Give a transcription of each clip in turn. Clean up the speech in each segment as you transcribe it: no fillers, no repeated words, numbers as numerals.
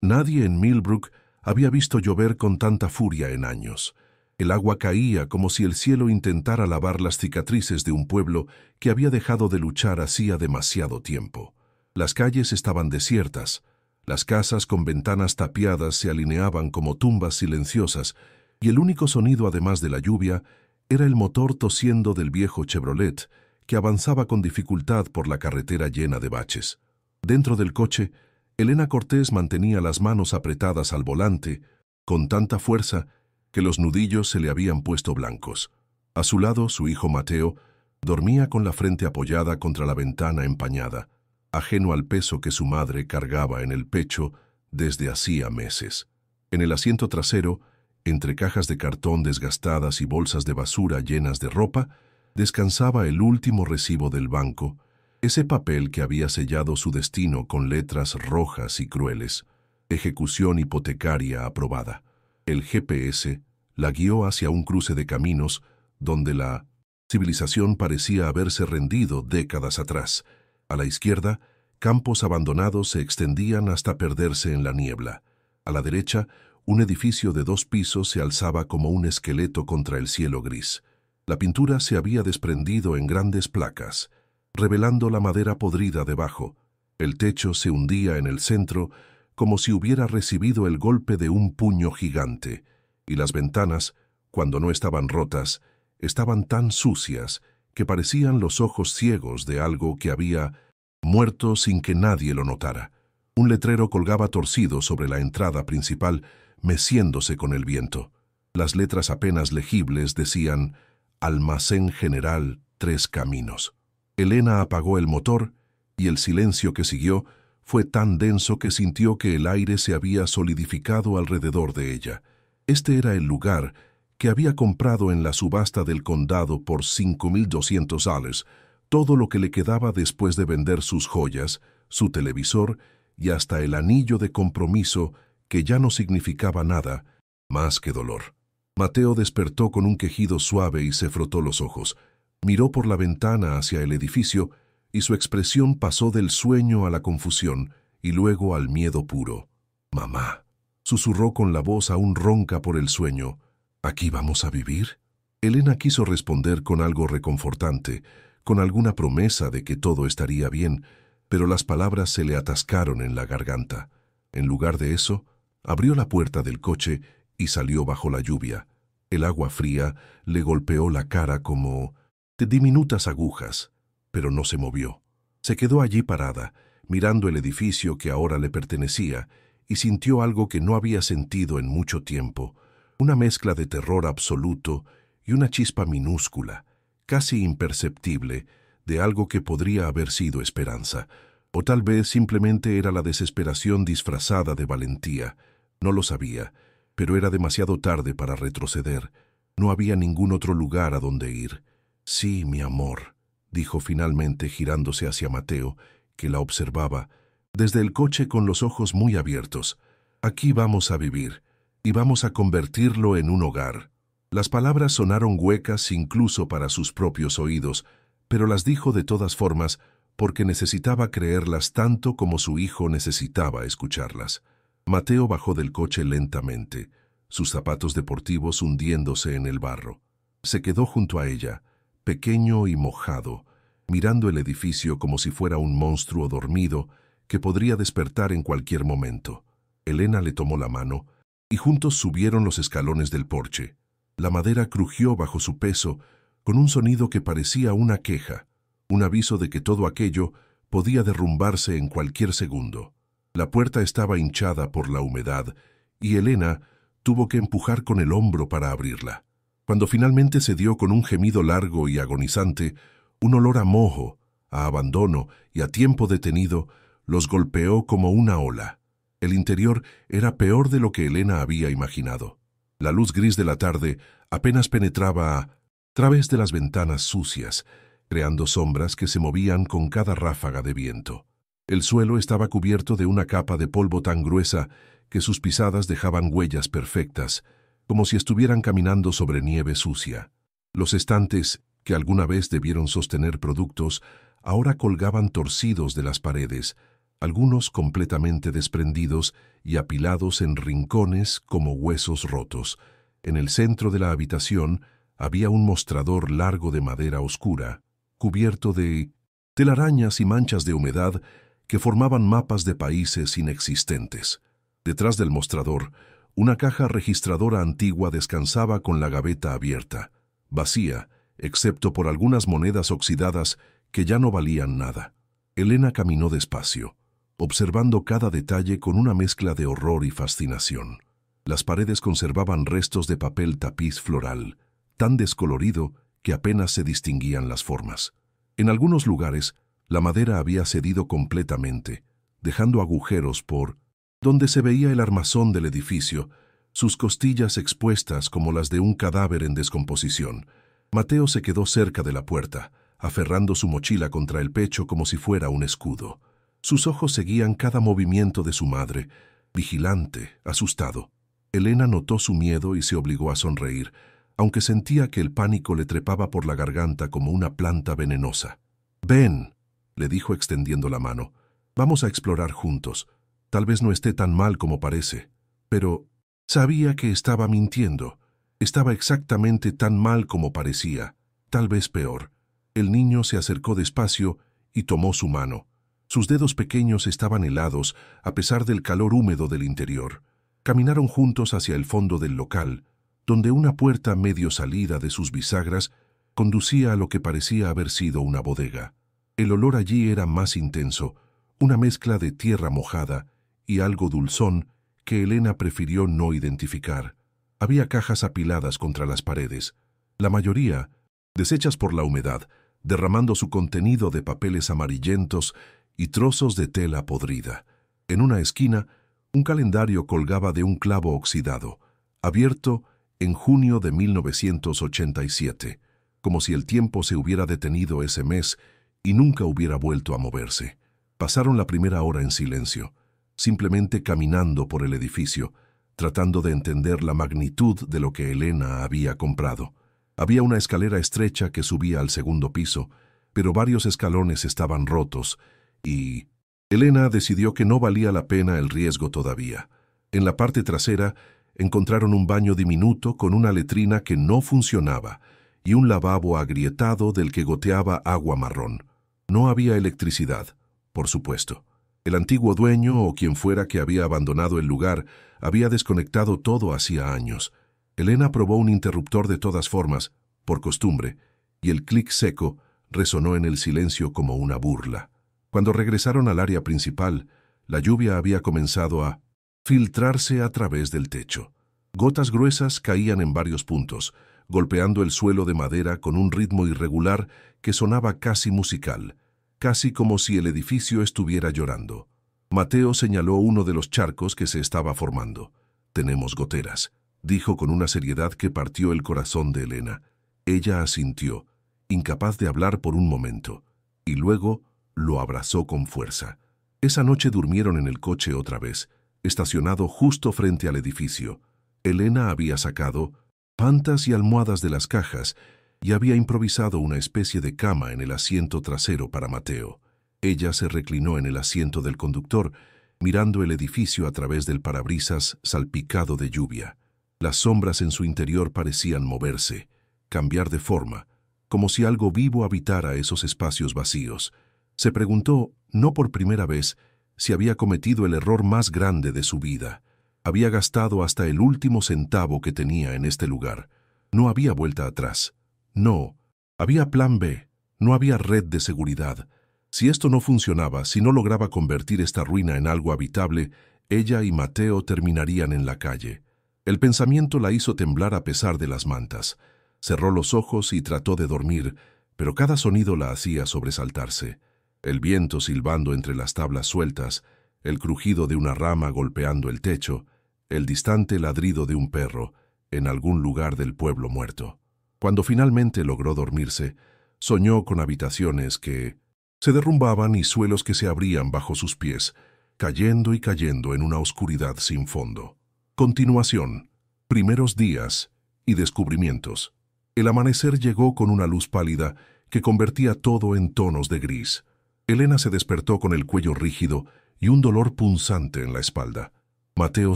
Nadie en Millbrook había visto llover con tanta furia en años. El agua caía como si el cielo intentara lavar las cicatrices de un pueblo que había dejado de luchar hacía demasiado tiempo. Las calles estaban desiertas, las casas con ventanas tapiadas se alineaban como tumbas silenciosas, y el único sonido, además de la lluvia, era el motor tosiendo del viejo Chevrolet, que avanzaba con dificultad por la carretera llena de baches. Dentro del coche, Elena Cortés mantenía las manos apretadas al volante, con tanta fuerza que los nudillos se le habían puesto blancos. A su lado, su hijo Mateo dormía con la frente apoyada contra la ventana empañada, ajeno al peso que su madre cargaba en el pecho desde hacía meses. En el asiento trasero, entre cajas de cartón desgastadas y bolsas de basura llenas de ropa, descansaba el último recibo del banco, ese papel que había sellado su destino con letras rojas y crueles: ejecución hipotecaria aprobada. El GPS la guió hacia un cruce de caminos donde la civilización parecía haberse rendido décadas atrás. A la izquierda, campos abandonados se extendían hasta perderse en la niebla. A la derecha, un edificio de 2 pisos se alzaba como un esqueleto contra el cielo gris. La pintura se había desprendido en grandes placas, revelando la madera podrida debajo. El techo se hundía en el centro como si hubiera recibido el golpe de un puño gigante, y las ventanas, cuando no estaban rotas, estaban tan sucias que parecían los ojos ciegos de algo que había muerto sin que nadie lo notara. Un letrero colgaba torcido sobre la entrada principal, meciéndose con el viento. Las letras apenas legibles decían: Almacén General 3 Caminos. Elena apagó el motor y el silencio que siguió fue tan denso que sintió que el aire se había solidificado alrededor de ella. Este era el lugar que había comprado en la subasta del condado por $5,200, todo lo que le quedaba después de vender sus joyas, su televisor y hasta el anillo de compromiso que ya no significaba nada más que dolor. Mateo despertó con un quejido suave y se frotó los ojos. Miró por la ventana hacia el edificio y su expresión pasó del sueño a la confusión y luego al miedo puro. «Mamá», susurró con la voz aún ronca por el sueño, «¿aquí vamos a vivir?». Elena quiso responder con algo reconfortante, con alguna promesa de que todo estaría bien, pero las palabras se le atascaron en la garganta. En lugar de eso, abrió la puerta del coche y salió bajo la lluvia. El agua fría le golpeó la cara como de diminutas agujas, pero no se movió. Se quedó allí parada, mirando el edificio que ahora le pertenecía, y sintió algo que no había sentido en mucho tiempo, una mezcla de terror absoluto y una chispa minúscula, casi imperceptible, de algo que podría haber sido esperanza, o tal vez simplemente era la desesperación disfrazada de valentía. No lo sabía, pero era demasiado tarde para retroceder. No había ningún otro lugar a donde ir. «Sí, mi amor», dijo finalmente girándose hacia Mateo, que la observaba, desde el coche con los ojos muy abiertos. «Aquí vamos a vivir, y vamos a convertirlo en un hogar». Las palabras sonaron huecas incluso para sus propios oídos, pero las dijo de todas formas porque necesitaba creerlas tanto como su hijo necesitaba escucharlas. Mateo bajó del coche lentamente, sus zapatos deportivos hundiéndose en el barro. Se quedó junto a ella, pequeño y mojado, mirando el edificio como si fuera un monstruo dormido que podría despertar en cualquier momento. Elena le tomó la mano y juntos subieron los escalones del porche. La madera crujió bajo su peso con un sonido que parecía una queja, un aviso de que todo aquello podía derrumbarse en cualquier segundo. La puerta estaba hinchada por la humedad y Elena tuvo que empujar con el hombro para abrirla. Cuando finalmente cedió con un gemido largo y agonizante, un olor a moho, a abandono y a tiempo detenido los golpeó como una ola. El interior era peor de lo que Elena había imaginado. La luz gris de la tarde apenas penetraba a través de las ventanas sucias, creando sombras que se movían con cada ráfaga de viento. El suelo estaba cubierto de una capa de polvo tan gruesa que sus pisadas dejaban huellas perfectas, como si estuvieran caminando sobre nieve sucia. Los estantes, que alguna vez debieron sostener productos, ahora colgaban torcidos de las paredes, algunos completamente desprendidos y apilados en rincones como huesos rotos. En el centro de la habitación había un mostrador largo de madera oscura, cubierto de telarañas y manchas de humedad que formaban mapas de países inexistentes. Detrás del mostrador, una caja registradora antigua descansaba con la gaveta abierta, vacía, excepto por algunas monedas oxidadas que ya no valían nada. Elena caminó despacio, observando cada detalle con una mezcla de horror y fascinación. Las paredes conservaban restos de papel tapiz floral, tan descolorido que apenas se distinguían las formas. En algunos lugares, la madera había cedido completamente, dejando agujeros por donde se veía el armazón del edificio, sus costillas expuestas como las de un cadáver en descomposición. Mateo se quedó cerca de la puerta, aferrando su mochila contra el pecho como si fuera un escudo. Sus ojos seguían cada movimiento de su madre, vigilante, asustado. Elena notó su miedo y se obligó a sonreír, aunque sentía que el pánico le trepaba por la garganta como una planta venenosa. «Ven», le dijo extendiendo la mano. «Vamos a explorar juntos. Tal vez no esté tan mal como parece». Pero sabía que estaba mintiendo. Estaba exactamente tan mal como parecía, tal vez peor. El niño se acercó despacio y tomó su mano. Sus dedos pequeños estaban helados a pesar del calor húmedo del interior. Caminaron juntos hacia el fondo del local, donde una puerta medio salida de sus bisagras conducía a lo que parecía haber sido una bodega. El olor allí era más intenso, una mezcla de tierra mojada y algo dulzón que Elena prefirió no identificar. Había cajas apiladas contra las paredes, la mayoría deshechas por la humedad, derramando su contenido de papeles amarillentos y trozos de tela podrida. En una esquina, un calendario colgaba de un clavo oxidado, abierto en junio de 1987, como si el tiempo se hubiera detenido ese mes y nunca hubiera vuelto a moverse. Pasaron la primera hora en silencio, simplemente caminando por el edificio, tratando de entender la magnitud de lo que Elena había comprado. Había una escalera estrecha que subía al segundo piso, pero varios escalones estaban rotos, y Elena decidió que no valía la pena el riesgo todavía. En la parte trasera encontraron un baño diminuto con una letrina que no funcionaba y un lavabo agrietado del que goteaba agua marrón. No había electricidad, por supuesto. El antiguo dueño o quien fuera que había abandonado el lugar había desconectado todo hacía años. Elena probó un interruptor de todas formas, por costumbre, y el clic seco resonó en el silencio como una burla. Cuando regresaron al área principal, la lluvia había comenzado a filtrarse a través del techo. Gotas gruesas caían en varios puntos, golpeando el suelo de madera con un ritmo irregular que sonaba casi musical, casi como si el edificio estuviera llorando. Mateo señaló uno de los charcos que se estaba formando. «Tenemos goteras», dijo con una seriedad que partió el corazón de Elena. Ella asintió, incapaz de hablar por un momento, y luego lo abrazó con fuerza. Esa noche durmieron en el coche otra vez, estacionado justo frente al edificio. Elena había sacado mantas y almohadas de las cajas y había improvisado una especie de cama en el asiento trasero para Mateo. Ella se reclinó en el asiento del conductor, mirando el edificio a través del parabrisas salpicado de lluvia. Las sombras en su interior parecían moverse, cambiar de forma, como si algo vivo habitara esos espacios vacíos. Se preguntó, no por primera vez, si había cometido el error más grande de su vida. Había gastado hasta el último centavo que tenía en este lugar. No había vuelta atrás. No, había plan B, no había red de seguridad. Si esto no funcionaba, si no lograba convertir esta ruina en algo habitable, ella y Mateo terminarían en la calle. El pensamiento la hizo temblar a pesar de las mantas. Cerró los ojos y trató de dormir, pero cada sonido la hacía sobresaltarse. El viento silbando entre las tablas sueltas, el crujido de una rama golpeando el techo, el distante ladrido de un perro en algún lugar del pueblo muerto. Cuando finalmente logró dormirse, soñó con habitaciones que se derrumbaban y suelos que se abrían bajo sus pies, cayendo y cayendo en una oscuridad sin fondo. Continuación, primeros días y descubrimientos. El amanecer llegó con una luz pálida que convertía todo en tonos de gris. Elena se despertó con el cuello rígido y un dolor punzante en la espalda. Mateo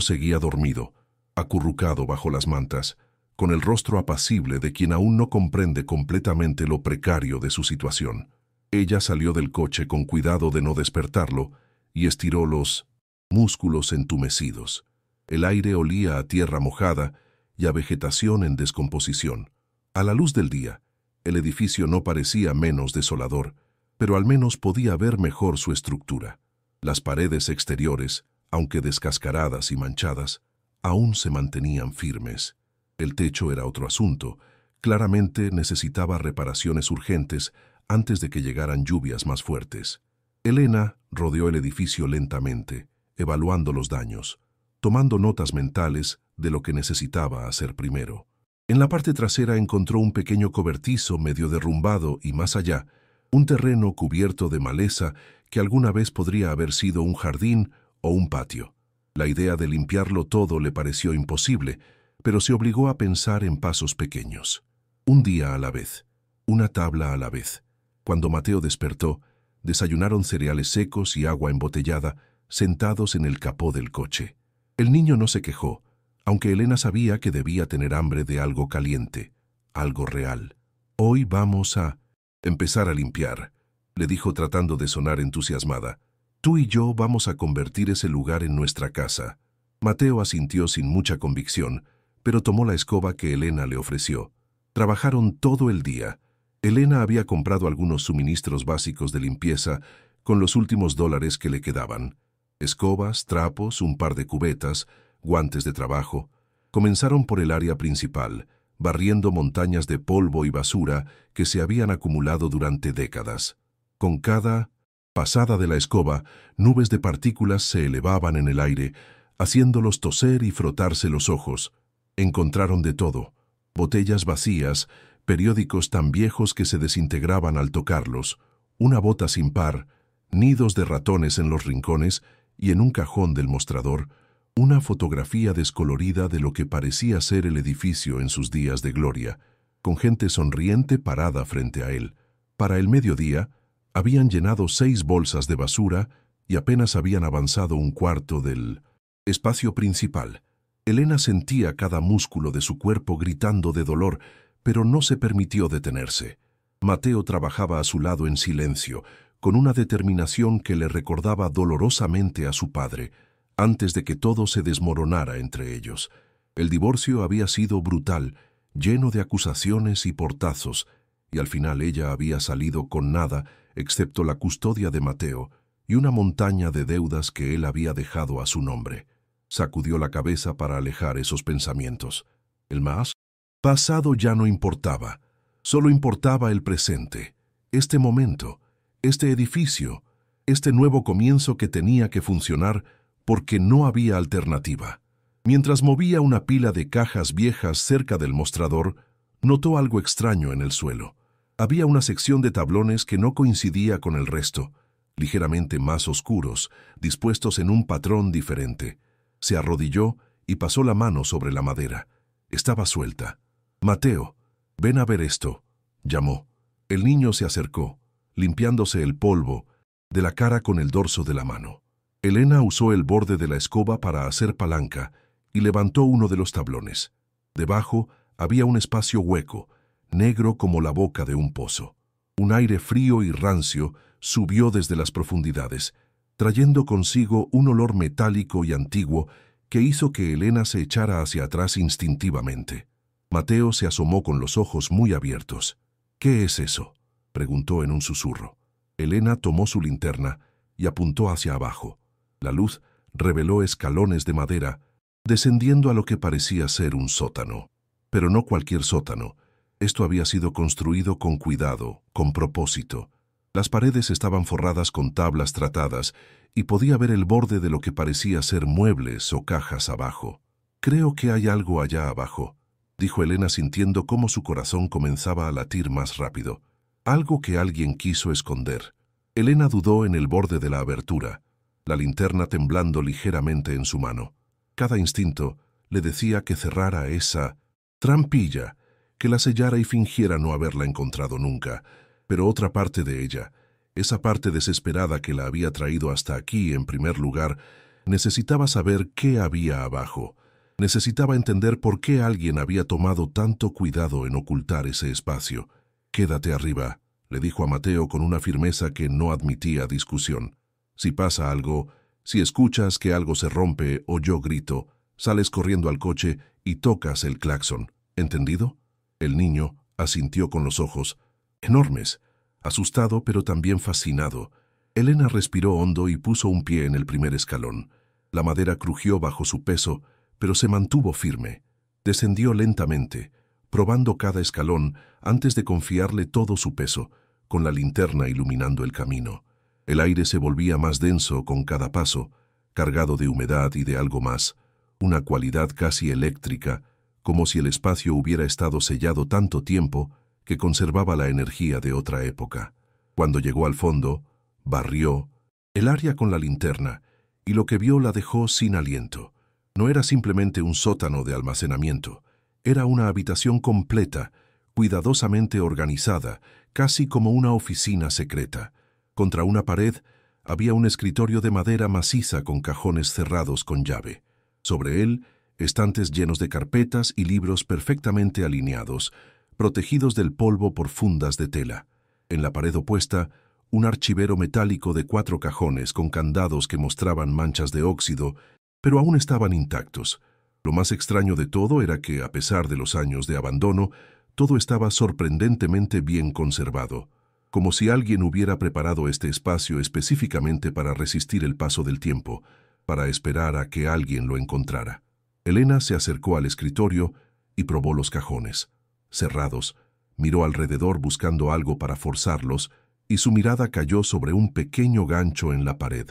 seguía dormido, acurrucado bajo las mantas, con el rostro apacible de quien aún no comprende completamente lo precario de su situación. Ella salió del coche con cuidado de no despertarlo y estiró los músculos entumecidos. El aire olía a tierra mojada y a vegetación en descomposición. A la luz del día, el edificio no parecía menos desolador, pero al menos podía ver mejor su estructura. Las paredes exteriores, aunque descascaradas y manchadas, aún se mantenían firmes. El techo era otro asunto. Claramente necesitaba reparaciones urgentes antes de que llegaran lluvias más fuertes. Elena rodeó el edificio lentamente, evaluando los daños, tomando notas mentales de lo que necesitaba hacer primero. En la parte trasera encontró un pequeño cobertizo medio derrumbado y más allá, un terreno cubierto de maleza que alguna vez podría haber sido un jardín o un patio. La idea de limpiarlo todo le pareció imposible, pero se obligó a pensar en pasos pequeños. Un día a la vez, una tabla a la vez. Cuando Mateo despertó, desayunaron cereales secos y agua embotellada, sentados en el capó del coche. El niño no se quejó, aunque Elena sabía que debía tener hambre de algo caliente, algo real. «Hoy vamos a empezar a limpiar», le dijo tratando de sonar entusiasmada. «Tú y yo vamos a convertir ese lugar en nuestra casa». Mateo asintió sin mucha convicción, pero tomó la escoba que Elena le ofreció. Trabajaron todo el día. Elena había comprado algunos suministros básicos de limpieza con los últimos dólares que le quedaban. Escobas, trapos, un par de cubetas, guantes de trabajo. Comenzaron por el área principal, barriendo montañas de polvo y basura que se habían acumulado durante décadas. Con cada pasada de la escoba, nubes de partículas se elevaban en el aire, haciéndolos toser y frotarse los ojos. Encontraron de todo: botellas vacías, periódicos tan viejos que se desintegraban al tocarlos, una bota sin par, nidos de ratones en los rincones y en un cajón del mostrador, una fotografía descolorida de lo que parecía ser el edificio en sus días de gloria, con gente sonriente parada frente a él. Para el mediodía, habían llenado 6 bolsas de basura y apenas habían avanzado un cuarto del espacio principal. Elena sentía cada músculo de su cuerpo gritando de dolor, pero no se permitió detenerse. Mateo trabajaba a su lado en silencio, con una determinación que le recordaba dolorosamente a su padre, antes de que todo se desmoronara entre ellos. El divorcio había sido brutal, lleno de acusaciones y portazos, y al final ella había salido con nada excepto la custodia de Mateo y una montaña de deudas que él había dejado a su nombre. Sacudió la cabeza para alejar esos pensamientos. El más pasado ya no importaba, solo importaba el presente, este momento, este edificio, este nuevo comienzo que tenía que funcionar porque no había alternativa. Mientras movía una pila de cajas viejas cerca del mostrador, notó algo extraño en el suelo. Había una sección de tablones que no coincidía con el resto, ligeramente más oscuros, dispuestos en un patrón diferente. Se arrodilló y pasó la mano sobre la madera. Estaba suelta. «Mateo, ven a ver esto», llamó. El niño se acercó, limpiándose el polvo de la cara con el dorso de la mano. Elena usó el borde de la escoba para hacer palanca y levantó uno de los tablones. Debajo había un espacio hueco, negro como la boca de un pozo. Un aire frío y rancio subió desde las profundidades, trayendo consigo un olor metálico y antiguo que hizo que Elena se echara hacia atrás instintivamente. Mateo se asomó con los ojos muy abiertos. «¿Qué es eso?», preguntó en un susurro. Elena tomó su linterna y apuntó hacia abajo. La luz reveló escalones de madera, descendiendo a lo que parecía ser un sótano. Pero no cualquier sótano. Esto había sido construido con cuidado, con propósito. Las paredes estaban forradas con tablas tratadas y podía ver el borde de lo que parecía ser muebles o cajas abajo. «Creo que hay algo allá abajo», dijo Elena sintiendo cómo su corazón comenzaba a latir más rápido. Algo que alguien quiso esconder. Elena dudó en el borde de la abertura, la linterna temblando ligeramente en su mano. Cada instinto le decía que cerrara esa trampilla, que la sellara y fingiera no haberla encontrado nunca, pero otra parte de ella, Esa parte desesperada que la había traído hasta aquí, en primer lugar, necesitaba saber qué había abajo. Necesitaba entender por qué alguien había tomado tanto cuidado en ocultar ese espacio. «Quédate arriba», le dijo a Mateo con una firmeza que no admitía discusión. «Si pasa algo, si escuchas que algo se rompe o yo grito, sales corriendo al coche y tocas el claxon. ¿Entendido?» El niño asintió con los ojos enormes, asustado pero también fascinado. Elena respiró hondo y puso un pie en el primer escalón. La madera crujió bajo su peso, pero se mantuvo firme. Descendió lentamente, probando cada escalón antes de confiarle todo su peso, con la linterna iluminando el camino. El aire se volvía más denso con cada paso, cargado de humedad y de algo más, una cualidad casi eléctrica, como si el espacio hubiera estado sellado tanto tiempo que conservaba la energía de otra época. Cuando llegó al fondo, barrió el área con la linterna, y lo que vio la dejó sin aliento. No era simplemente un sótano de almacenamiento, era una habitación completa, cuidadosamente organizada, casi como una oficina secreta. Contra una pared había un escritorio de madera maciza con cajones cerrados con llave. Sobre él, estantes llenos de carpetas y libros perfectamente alineados, protegidos del polvo por fundas de tela. En la pared opuesta, un archivero metálico de 4 cajones con candados que mostraban manchas de óxido, pero aún estaban intactos. Lo más extraño de todo era que, a pesar de los años de abandono, todo estaba sorprendentemente bien conservado, como si alguien hubiera preparado este espacio específicamente para resistir el paso del tiempo, para esperar a que alguien lo encontrara. Elena se acercó al escritorio y probó los cajones. Cerrados, miró alrededor buscando algo para forzarlos, y su mirada cayó sobre un pequeño gancho en la pared,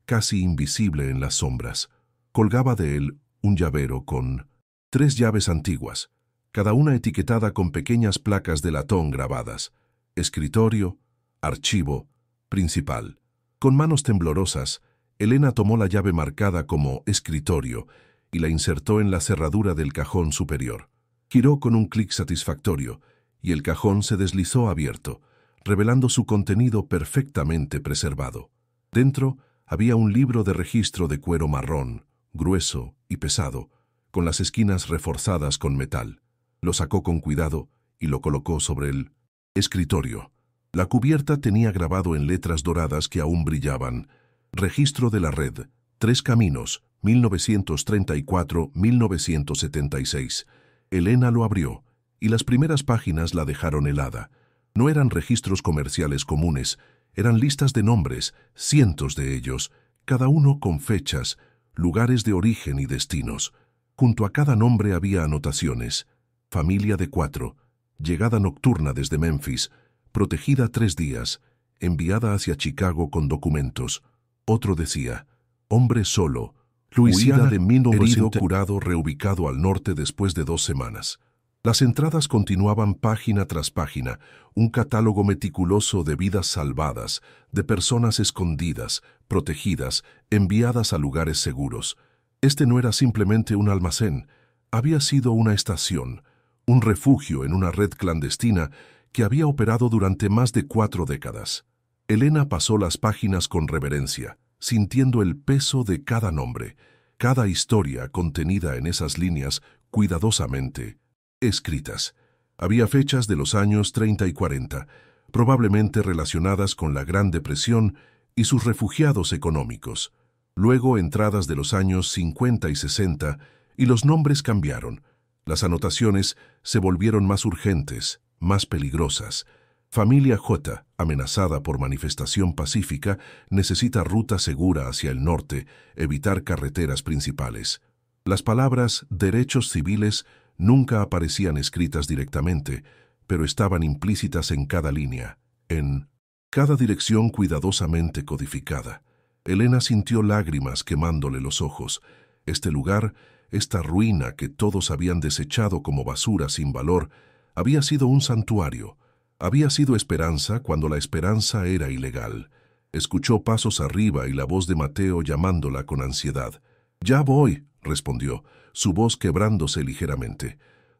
casi invisible en las sombras. Colgaba de él un llavero con 3 llaves antiguas, cada una etiquetada con pequeñas placas de latón grabadas: escritorio, archivo, principal. Con manos temblorosas, Elena tomó la llave marcada como escritorio y la insertó en la cerradura del cajón superior. Giró con un clic satisfactorio y el cajón se deslizó abierto, revelando su contenido perfectamente preservado. Dentro había un libro de registro de cuero marrón, grueso y pesado, con las esquinas reforzadas con metal. Lo sacó con cuidado y lo colocó sobre el escritorio. La cubierta tenía grabado en letras doradas que aún brillaban: Registro de la Red, 3 Caminos, 1934-1976. Elena lo abrió, y las primeras páginas la dejaron helada. No eran registros comerciales comunes, eran listas de nombres, cientos de ellos, cada uno con fechas, lugares de origen y destinos. Junto a cada nombre había anotaciones: familia de 4, llegada nocturna desde Memphis, protegida 3 días, enviada hacia Chicago con documentos. Otro decía: hombre solo, Luisiana de 1900, herido, curado, reubicado al norte después de 2 semanas. Las entradas continuaban página tras página, un catálogo meticuloso de vidas salvadas, de personas escondidas, protegidas, enviadas a lugares seguros. Este no era simplemente un almacén, había sido una estación, un refugio en una red clandestina que había operado durante más de 4 décadas. Elena pasó las páginas con reverencia, sintiendo el peso de cada nombre, cada historia contenida en esas líneas cuidadosamente escritas. Había fechas de los años 30 y 40, probablemente relacionadas con la Gran Depresión y sus refugiados económicos. Luego entradas de los años 50 y 60, y los nombres cambiaron. Las anotaciones se volvieron más urgentes, más peligrosas. Familia J, amenazada por manifestación pacífica, necesita ruta segura hacia el norte, evitar carreteras principales. Las palabras derechos civiles nunca aparecían escritas directamente, pero estaban implícitas en cada línea, en cada dirección cuidadosamente codificada. Elena sintió lágrimas quemándole los ojos. Este lugar, esta ruina que todos habían desechado como basura sin valor, había sido un santuario. Había sido esperanza cuando la esperanza era ilegal. Escuchó pasos arriba y la voz de Mateo llamándola con ansiedad. «Ya voy», respondió, su voz quebrándose ligeramente.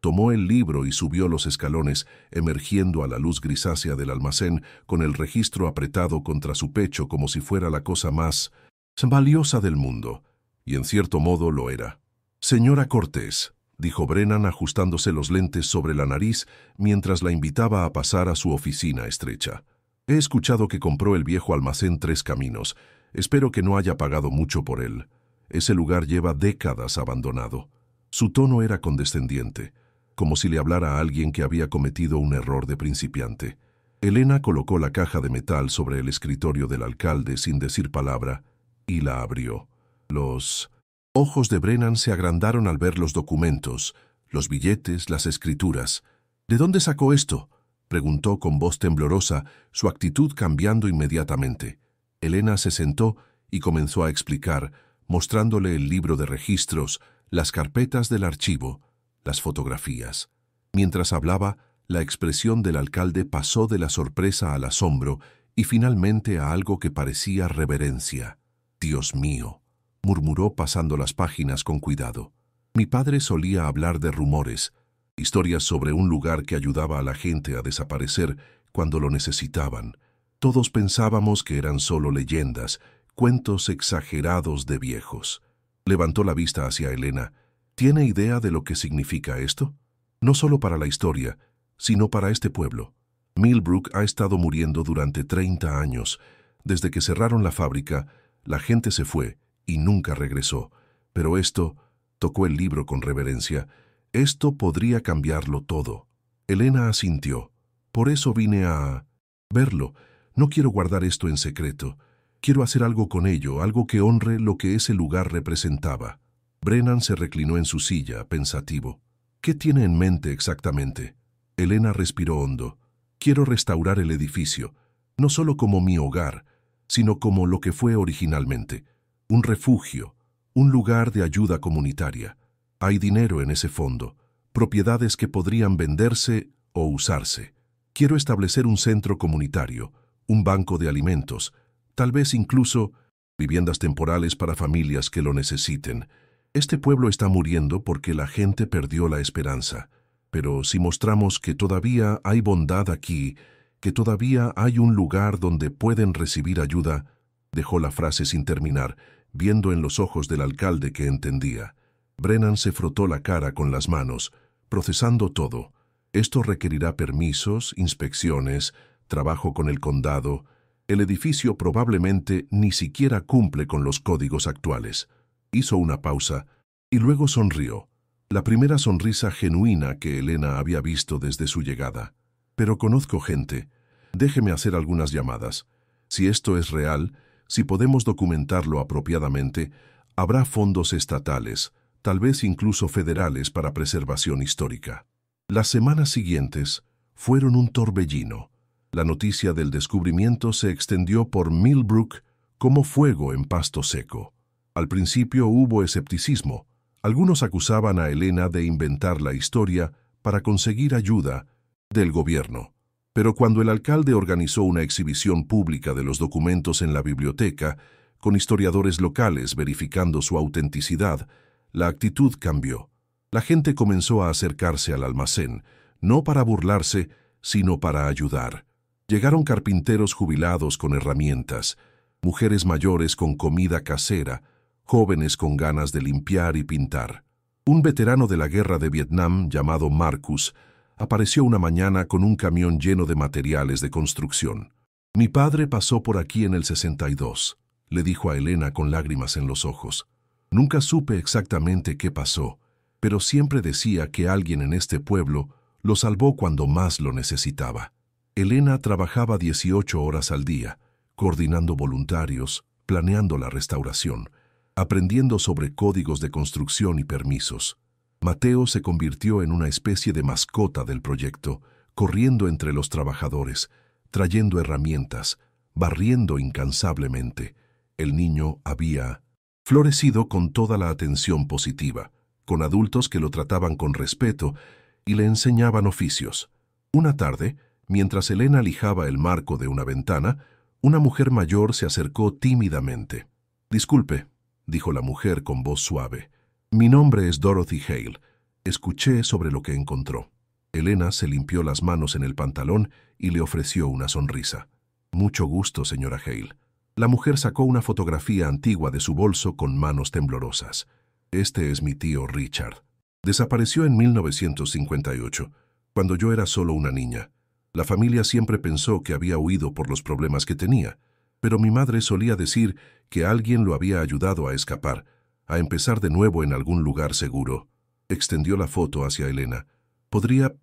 tomó el libro y subió los escalones, emergiendo a la luz grisácea del almacén con el registro apretado contra su pecho como si fuera la cosa más valiosa del mundo. Y en cierto modo lo era. «Señora Cortés», dijo Brennan ajustándose los lentes sobre la nariz mientras la invitaba a pasar a su oficina estrecha. «He escuchado que compró el viejo almacén Tres Caminos. Espero que no haya pagado mucho por él. Ese lugar lleva décadas abandonado». Su tono era condescendiente, como si le hablara a alguien que había cometido un error de principiante. Elena colocó la caja de metal sobre el escritorio del alcalde sin decir palabra y la abrió. Los ojos de Brennan se agrandaron al ver los documentos, los billetes, las escrituras. «¿De dónde sacó esto?», preguntó con voz temblorosa, su actitud cambiando inmediatamente. Elena se sentó y comenzó a explicar, mostrándole el libro de registros, las carpetas del archivo, las fotografías. Mientras hablaba, la expresión del alcalde pasó de la sorpresa al asombro y finalmente a algo que parecía reverencia. «Dios mío», murmuró pasando las páginas con cuidado. «Mi padre solía hablar de rumores, historias sobre un lugar que ayudaba a la gente a desaparecer cuando lo necesitaban. Todos pensábamos que eran solo leyendas, cuentos exagerados de viejos». Levantó la vista hacia Elena. «¿Tiene idea de lo que significa esto? No solo para la historia, sino para este pueblo. Millbrook ha estado muriendo durante 30 años. Desde que cerraron la fábrica, la gente se fue y nunca regresó. Pero esto», tocó el libro con reverencia, «esto podría cambiarlo todo». Elena asintió. «Por eso vine a verlo. No quiero guardar esto en secreto. Quiero hacer algo con ello, algo que honre lo que ese lugar representaba». Brennan se reclinó en su silla, pensativo. «¿Qué tiene en mente exactamente?». Elena respiró hondo. «Quiero restaurar el edificio, no solo como mi hogar, sino como lo que fue originalmente. Un refugio, un lugar de ayuda comunitaria. Hay dinero en ese fondo, propiedades que podrían venderse o usarse. Quiero establecer un centro comunitario, un banco de alimentos, tal vez incluso viviendas temporales para familias que lo necesiten. Este pueblo está muriendo porque la gente perdió la esperanza. Pero si mostramos que todavía hay bondad aquí, que todavía hay un lugar donde pueden recibir ayuda», dejó la frase sin terminar, viendo en los ojos del alcalde que entendía. Brennan se frotó la cara con las manos, procesando todo. «Esto requerirá permisos, inspecciones, trabajo con el condado. El edificio probablemente ni siquiera cumple con los códigos actuales». Hizo una pausa y luego sonrió, la primera sonrisa genuina que Elena había visto desde su llegada. «Pero conozco gente. Déjeme hacer algunas llamadas. Si esto es real, si podemos documentarlo apropiadamente, habrá fondos estatales, tal vez incluso federales para preservación histórica». Las semanas siguientes fueron un torbellino. La noticia del descubrimiento se extendió por Millbrook como fuego en pasto seco. Al principio hubo escepticismo. Algunos acusaban a Elena de inventar la historia para conseguir ayuda del gobierno. Pero cuando el alcalde organizó una exhibición pública de los documentos en la biblioteca, con historiadores locales verificando su autenticidad, la actitud cambió. La gente comenzó a acercarse al almacén, no para burlarse, sino para ayudar. Llegaron carpinteros jubilados con herramientas, mujeres mayores con comida casera, jóvenes con ganas de limpiar y pintar. Un veterano de la guerra de Vietnam, llamado Marcus, apareció una mañana con un camión lleno de materiales de construcción. «Mi padre pasó por aquí en el 62», le dijo a Elena con lágrimas en los ojos. «Nunca supe exactamente qué pasó, pero siempre decía que alguien en este pueblo lo salvó cuando más lo necesitaba». Elena trabajaba 18 horas al día, coordinando voluntarios, planeando la restauración, aprendiendo sobre códigos de construcción y permisos. Mateo se convirtió en una especie de mascota del proyecto, corriendo entre los trabajadores, trayendo herramientas, barriendo incansablemente. El niño había florecido con toda la atención positiva, con adultos que lo trataban con respeto y le enseñaban oficios. Una tarde, mientras Elena lijaba el marco de una ventana, una mujer mayor se acercó tímidamente. «Disculpe», dijo la mujer con voz suave. «Mi nombre es Dorothy Hale. Escuché sobre lo que encontró. Elena se limpió las manos en el pantalón y le ofreció una sonrisa. Mucho gusto, señora Hale. La mujer sacó una fotografía antigua de su bolso con manos temblorosas. Este es mi tío Richard. Desapareció en 1958, cuando yo era solo una niña. La familia siempre pensó que había huido por los problemas que tenía, pero mi madre solía decir que alguien lo había ayudado a escapar, a empezar de nuevo en algún lugar seguro. Extendió la foto hacia Elena. ¿Podría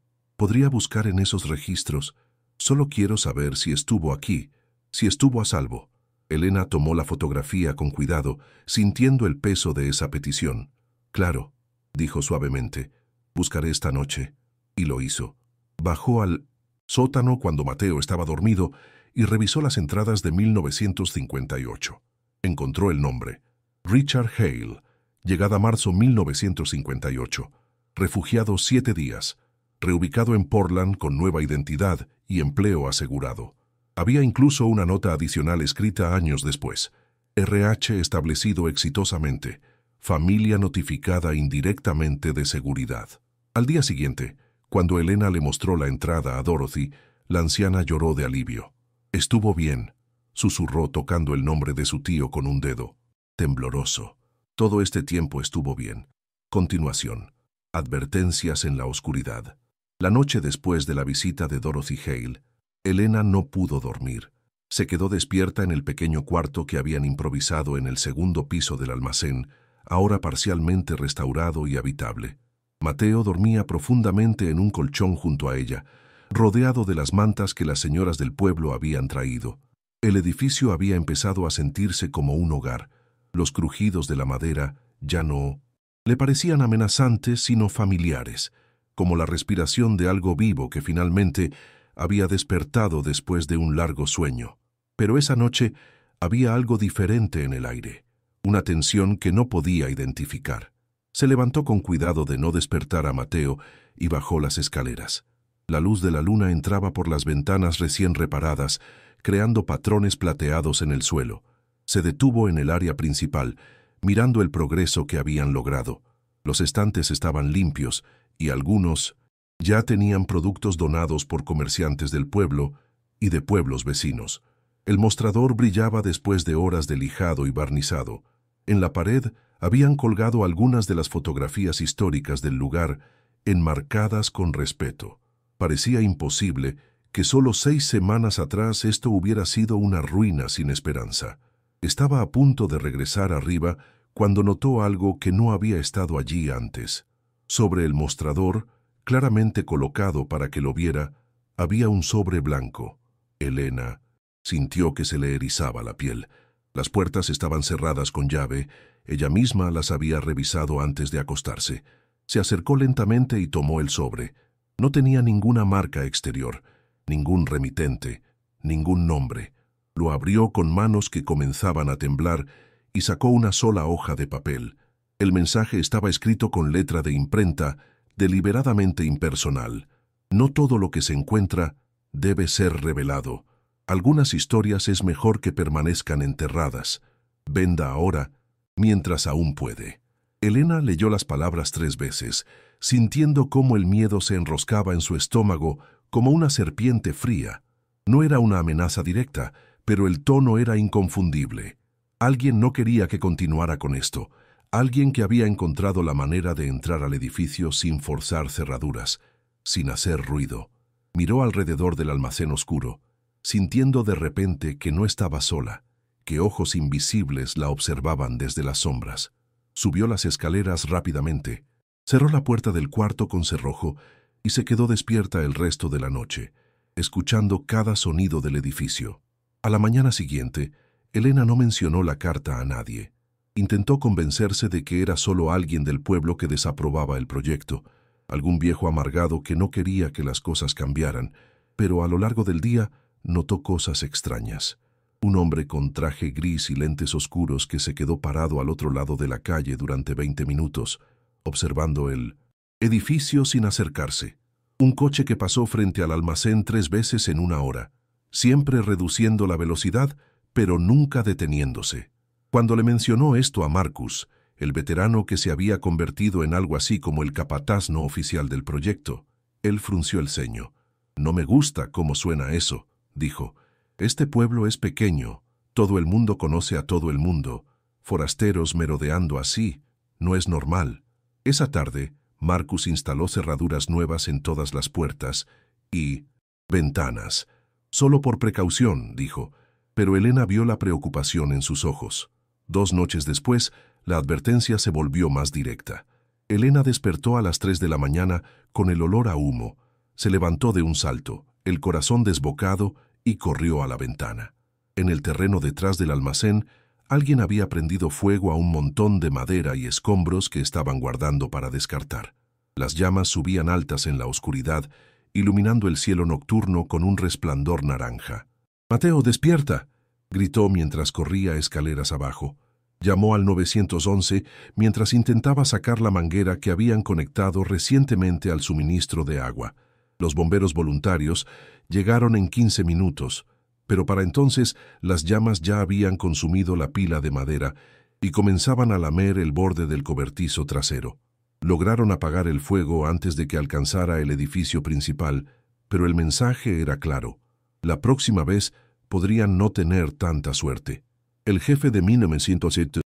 buscar en esos registros? Solo quiero saber si estuvo aquí, si estuvo a salvo. Elena tomó la fotografía con cuidado, sintiendo el peso de esa petición. Claro, dijo suavemente, buscaré esta noche. Y lo hizo. Bajó al sótano cuando Mateo estaba dormido y revisó las entradas de 1958. Encontró el nombre. Richard Hale, llegada marzo 1958. Refugiado 7 días. Reubicado en Portland con nueva identidad y empleo asegurado. Había incluso una nota adicional escrita años después. RH establecido exitosamente. Familia notificada indirectamente de seguridad. Al día siguiente, cuando Elena le mostró la entrada a Dorothy, la anciana lloró de alivio. Estuvo bien, susurró tocando el nombre de su tío con un dedo. Tembloroso. Todo este tiempo estuvo bien. Continuación. Advertencias en la oscuridad. La noche después de la visita de Dorothy Hale, Elena no pudo dormir. Se quedó despierta en el pequeño cuarto que habían improvisado en el segundo piso del almacén, ahora parcialmente restaurado y habitable. Mateo dormía profundamente en un colchón junto a ella, rodeado de las mantas que las señoras del pueblo habían traído. El edificio había empezado a sentirse como un hogar. Los crujidos de la madera ya no le parecían amenazantes, sino familiares, como la respiración de algo vivo que finalmente había despertado después de un largo sueño. Pero esa noche había algo diferente en el aire, una tensión que no podía identificar. Se levantó con cuidado de no despertar a Mateo y bajó las escaleras. La luz de la luna entraba por las ventanas recién reparadas, creando patrones plateados en el suelo. Se detuvo en el área principal, mirando el progreso que habían logrado. Los estantes estaban limpios y algunos ya tenían productos donados por comerciantes del pueblo y de pueblos vecinos. El mostrador brillaba después de horas de lijado y barnizado. En la pared habían colgado algunas de las fotografías históricas del lugar, enmarcadas con respeto. Parecía imposible que solo 6 semanas atrás esto hubiera sido una ruina sin esperanza. Estaba a punto de regresar arriba cuando notó algo que no había estado allí antes. Sobre el mostrador, claramente colocado para que lo viera, había un sobre blanco. Elena sintió que se le erizaba la piel. Las puertas estaban cerradas con llave. Ella misma las había revisado antes de acostarse. Se acercó lentamente y tomó el sobre. No tenía ninguna marca exterior, ningún remitente, ningún nombre. Lo abrió con manos que comenzaban a temblar y sacó una sola hoja de papel. El mensaje estaba escrito con letra de imprenta, deliberadamente impersonal. No todo lo que se encuentra debe ser revelado. Algunas historias es mejor que permanezcan enterradas. Venda ahora, mientras aún puede. Elena leyó las palabras 3 veces, sintiendo cómo el miedo se enroscaba en su estómago como una serpiente fría. No era una amenaza directa, pero el tono era inconfundible. Alguien no quería que continuara con esto. Alguien que había encontrado la manera de entrar al edificio sin forzar cerraduras, sin hacer ruido. Miró alrededor del almacén oscuro, sintiendo de repente que no estaba sola, que ojos invisibles la observaban desde las sombras. Subió las escaleras rápidamente, cerró la puerta del cuarto con cerrojo y se quedó despierta el resto de la noche, escuchando cada sonido del edificio. A la mañana siguiente, Elena no mencionó la carta a nadie. Intentó convencerse de que era solo alguien del pueblo que desaprobaba el proyecto, algún viejo amargado que no quería que las cosas cambiaran, pero a lo largo del día notó cosas extrañas. Un hombre con traje gris y lentes oscuros que se quedó parado al otro lado de la calle durante 20 minutos, observando el edificio sin acercarse. Un coche que pasó frente al almacén 3 veces en 1 hora, siempre reduciendo la velocidad, pero nunca deteniéndose. Cuando le mencionó esto a Marcus, el veterano que se había convertido en algo así como el capataz no oficial del proyecto. Él frunció el ceño. «No me gusta cómo suena eso», dijo. «Este pueblo es pequeño, todo el mundo conoce a todo el mundo. Forasteros merodeando así, no es normal». Esa tarde, Marcus instaló cerraduras nuevas en todas las puertas y ventanas. «Solo por precaución», dijo, pero Elena vio la preocupación en sus ojos. 2 noches después, la advertencia se volvió más directa. Elena despertó a las 3 de la mañana con el olor a humo. Se levantó de un salto, el corazón desbocado, y corrió a la ventana. En el terreno detrás del almacén, alguien había prendido fuego a un montón de madera y escombros que estaban guardando para descartar. Las llamas subían altas en la oscuridad, iluminando el cielo nocturno con un resplandor naranja. «Mateo, despierta», gritó mientras corría escaleras abajo. Llamó al 911 mientras intentaba sacar la manguera que habían conectado recientemente al suministro de agua. Los bomberos voluntarios llegaron en 15 minutos, pero para entonces las llamas ya habían consumido la pila de madera y comenzaban a lamer el borde del cobertizo trasero. Lograron apagar el fuego antes de que alcanzara el edificio principal, pero el mensaje era claro. La próxima vez podrían no tener tanta suerte. El jefe de 1907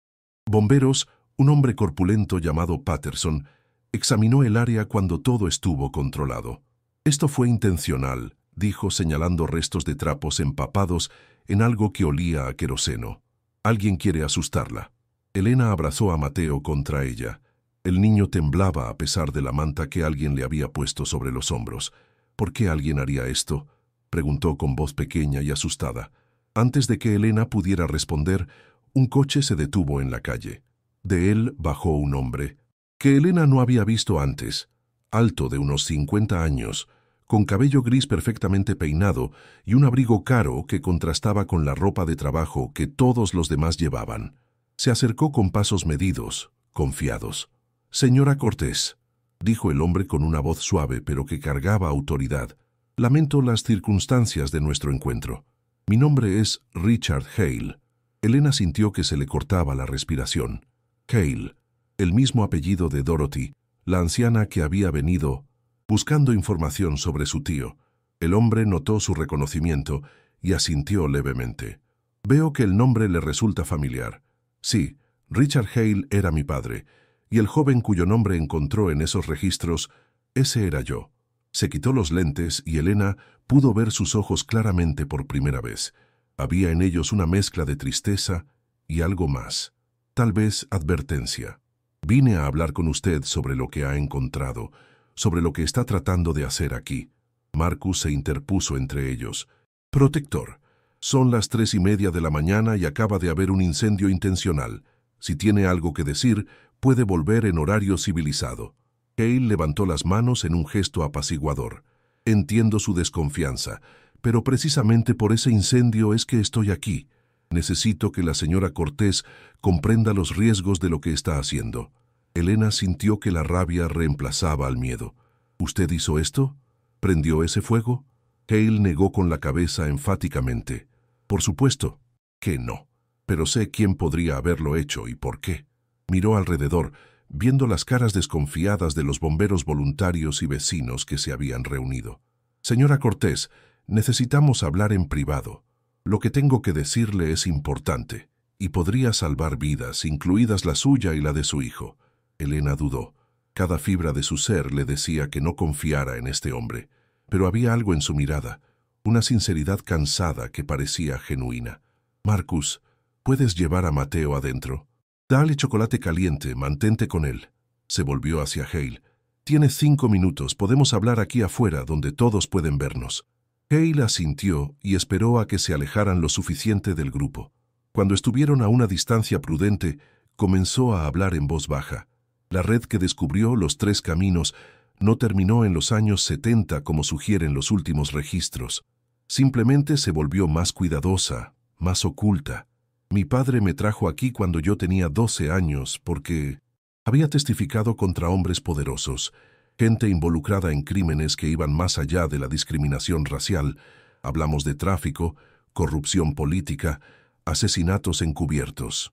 bomberos, un hombre corpulento llamado Patterson, examinó el área cuando todo estuvo controlado. «Esto fue intencional», dijo señalando restos de trapos empapados en algo que olía a queroseno. «Alguien quiere asustarla». Elena abrazó a Mateo contra ella. El niño temblaba a pesar de la manta que alguien le había puesto sobre los hombros. «¿Por qué alguien haría esto?», preguntó con voz pequeña y asustada. Antes de que Elena pudiera responder, un coche se detuvo en la calle. De él bajó un hombre, que Elena no había visto antes, alto de unos 50 años, con cabello gris perfectamente peinado y un abrigo caro que contrastaba con la ropa de trabajo que todos los demás llevaban. Se acercó con pasos medidos, confiados. «Señora Cortés», dijo el hombre con una voz suave pero que cargaba autoridad. «Lamento las circunstancias de nuestro encuentro. Mi nombre es Richard Hale». Elena sintió que se le cortaba la respiración. Hale, el mismo apellido de Dorothy, la anciana que había venido buscando información sobre su tío. El hombre notó su reconocimiento y asintió levemente. «Veo que el nombre le resulta familiar». «Sí, Richard Hale era mi padre, y el joven cuyo nombre encontró en esos registros, ese era yo». Se quitó los lentes y Elena pudo ver sus ojos claramente por primera vez. Había en ellos una mezcla de tristeza y algo más. Tal vez advertencia. «Vine a hablar con usted sobre lo que ha encontrado, sobre lo que está tratando de hacer aquí». Marcus se interpuso entre ellos. «Protector, son las 3:30 de la mañana y acaba de haber un incendio intencional. Si tiene algo que decir, puede volver en horario civilizado». Hale levantó las manos en un gesto apaciguador. «Entiendo su desconfianza, pero precisamente por ese incendio es que estoy aquí. Necesito que la señora Cortés comprenda los riesgos de lo que está haciendo». Elena sintió que la rabia reemplazaba al miedo. «¿Usted hizo esto? ¿Prendió ese fuego?». Hale negó con la cabeza enfáticamente. «Por supuesto que no, pero sé quién podría haberlo hecho y por qué». Miró alrededor, viendo las caras desconfiadas de los bomberos voluntarios y vecinos que se habían reunido. «Señora Cortés, necesitamos hablar en privado. Lo que tengo que decirle es importante, y podría salvar vidas, incluidas la suya y la de su hijo». Elena dudó. Cada fibra de su ser le decía que no confiara en este hombre, pero había algo en su mirada, una sinceridad cansada que parecía genuina. «Marcus, ¿puedes llevar a Mateo adentro? Dale chocolate caliente, mantente con él». Se volvió hacia Hale. «Tienes 5 minutos, podemos hablar aquí afuera, donde todos pueden vernos». Hale asintió y esperó a que se alejaran lo suficiente del grupo. Cuando estuvieron a una distancia prudente, comenzó a hablar en voz baja. La red que descubrió los 3 caminos no terminó en los años 70 como sugieren los últimos registros. Simplemente se volvió más cuidadosa, más oculta. «Mi padre me trajo aquí cuando yo tenía 12 años porque había testificado contra hombres poderosos, gente involucrada en crímenes que iban más allá de la discriminación racial. Hablamos de tráfico, corrupción política, asesinatos encubiertos.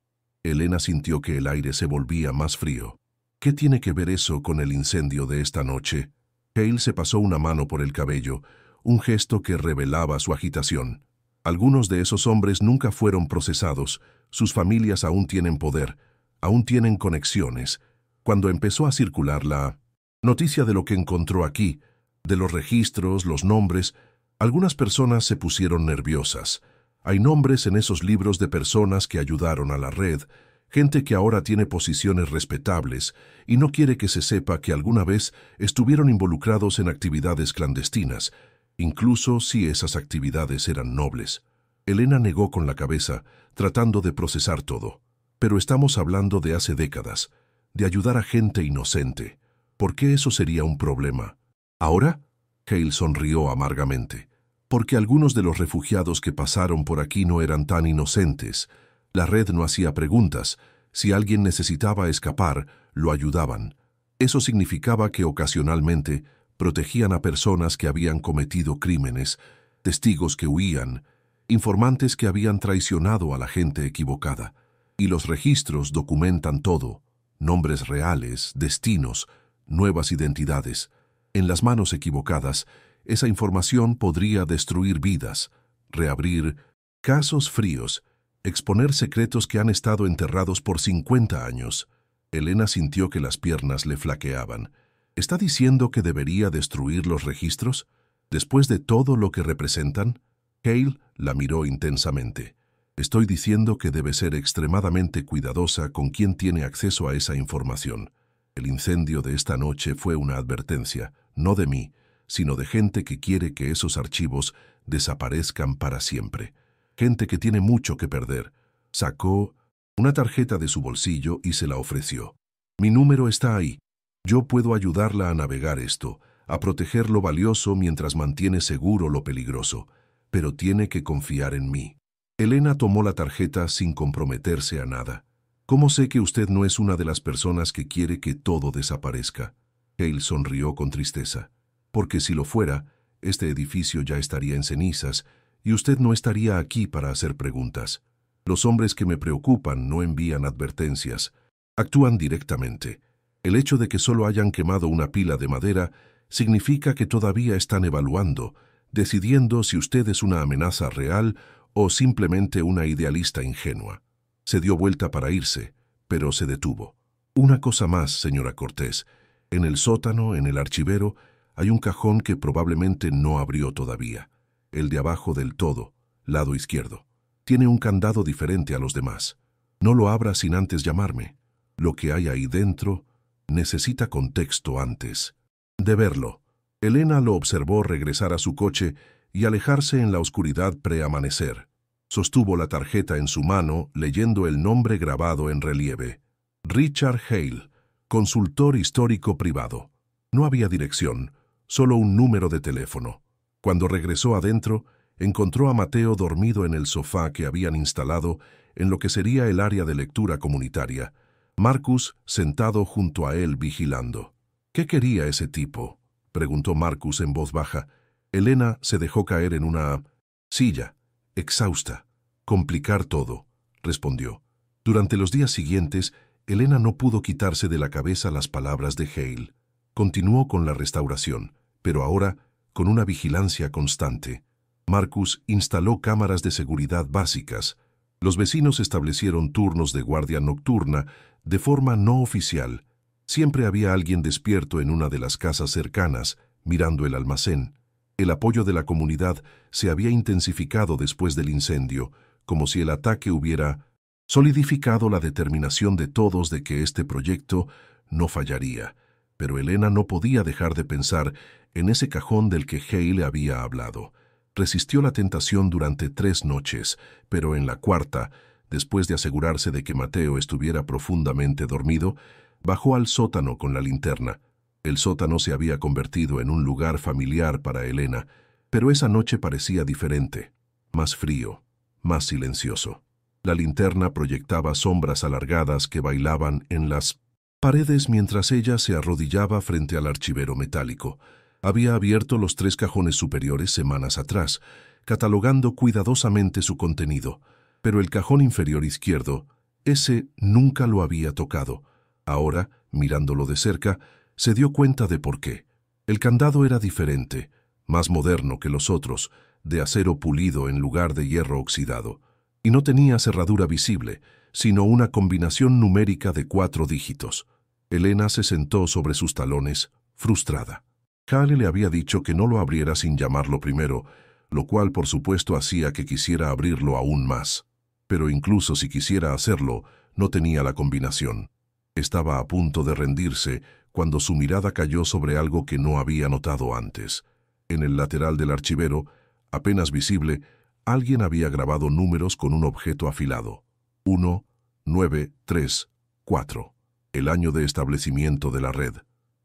Elena sintió que el aire se volvía más frío. ¿Qué tiene que ver eso con el incendio de esta noche? Hale se pasó una mano por el cabello, un gesto que revelaba su agitación. Algunos de esos hombres nunca fueron procesados, sus familias aún tienen poder, aún tienen conexiones. Cuando empezó a circular la noticia de lo que encontró aquí, de los registros, los nombres, algunas personas se pusieron nerviosas. Hay nombres en esos libros de personas que ayudaron a la red, gente que ahora tiene posiciones respetables y no quiere que se sepa que alguna vez estuvieron involucrados en actividades clandestinas, incluso si esas actividades eran nobles. Elena negó con la cabeza, tratando de procesar todo. Pero estamos hablando de hace décadas, de ayudar a gente inocente. ¿Por qué eso sería un problema? ¿Ahora? Hale sonrió amargamente. Porque algunos de los refugiados que pasaron por aquí no eran tan inocentes. La red no hacía preguntas. Si alguien necesitaba escapar, lo ayudaban. Eso significaba que ocasionalmente protegían a personas que habían cometido crímenes, testigos que huían, informantes que habían traicionado a la gente equivocada. Y los registros documentan todo, nombres reales, destinos, nuevas identidades. En las manos equivocadas, esa información podría destruir vidas, reabrir casos fríos, exponer secretos que han estado enterrados por 50 años. Elena sintió que las piernas le flaqueaban. ¿Está diciendo que debería destruir los registros? ¿Después de todo lo que representan? Hale la miró intensamente. Estoy diciendo que debe ser extremadamente cuidadosa con quién tiene acceso a esa información. El incendio de esta noche fue una advertencia, no de mí, sino de gente que quiere que esos archivos desaparezcan para siempre. Gente que tiene mucho que perder. Sacó una tarjeta de su bolsillo y se la ofreció. Mi número está ahí. Yo puedo ayudarla a navegar esto, a proteger lo valioso mientras mantiene seguro lo peligroso, pero tiene que confiar en mí. Elena tomó la tarjeta sin comprometerse a nada. ¿Cómo sé que usted no es una de las personas que quiere que todo desaparezca? Hale sonrió con tristeza. Porque si lo fuera, este edificio ya estaría en cenizas y usted no estaría aquí para hacer preguntas. Los hombres que me preocupan no envían advertencias, actúan directamente. El hecho de que solo hayan quemado una pila de madera significa que todavía están evaluando, decidiendo si usted es una amenaza real o simplemente una idealista ingenua. Se dio vuelta para irse, pero se detuvo. Una cosa más, señora Cortés. En el sótano, en el archivero, hay un cajón que probablemente no abrió todavía. El de abajo del todo, lado izquierdo. Tiene un candado diferente a los demás. No lo abra sin antes llamarme. Lo que hay ahí dentro necesita contexto antes de verlo. Elena lo observó regresar a su coche y alejarse en la oscuridad preamanecer. Sostuvo la tarjeta en su mano, leyendo el nombre grabado en relieve. Richard Hale, consultor histórico privado. No había dirección, solo un número de teléfono. Cuando regresó adentro, encontró a Mateo dormido en el sofá que habían instalado en lo que sería el área de lectura comunitaria. Marcus sentado junto a él vigilando. ¿Qué quería ese tipo?, preguntó Marcus en voz baja. Elena se dejó caer en una silla, exhausta. Complicar todo, respondió. Durante los días siguientes, Elena no pudo quitarse de la cabeza las palabras de Hale. Continuó con la restauración, pero ahora con una vigilancia constante. Marcus instaló cámaras de seguridad básicas. Los vecinos establecieron turnos de guardia nocturna de forma no oficial. Siempre había alguien despierto en una de las casas cercanas, mirando el almacén. El apoyo de la comunidad se había intensificado después del incendio, como si el ataque hubiera solidificado la determinación de todos de que este proyecto no fallaría. Pero Elena no podía dejar de pensar en ese cajón del que Hale había hablado. Resistió la tentación durante 3 noches, pero en la cuarta, después de asegurarse de que Mateo estuviera profundamente dormido, bajó al sótano con la linterna. El sótano se había convertido en un lugar familiar para Elena, pero esa noche parecía diferente, más frío, más silencioso. La linterna proyectaba sombras alargadas que bailaban en las paredes mientras ella se arrodillaba frente al archivero metálico. Había abierto los 3 cajones superiores semanas atrás, catalogando cuidadosamente su contenido, pero el cajón inferior izquierdo, Ese nunca lo había tocado. Ahora, mirándolo de cerca, se dio cuenta de por qué. El candado era diferente, más moderno que los otros, de acero pulido en lugar de hierro oxidado. Y no tenía cerradura visible, sino una combinación numérica de 4 dígitos. Elena se sentó sobre sus talones, frustrada. Hale le había dicho que no lo abriera sin llamarlo primero, lo cual por supuesto hacía que quisiera abrirlo aún más. Pero incluso si quisiera hacerlo, no tenía la combinación. Estaba a punto de rendirse cuando su mirada cayó sobre algo que no había notado antes. En el lateral del archivero, apenas visible, alguien había grabado números con un objeto afilado. 1, 9, 3, 4. El año de establecimiento de la red.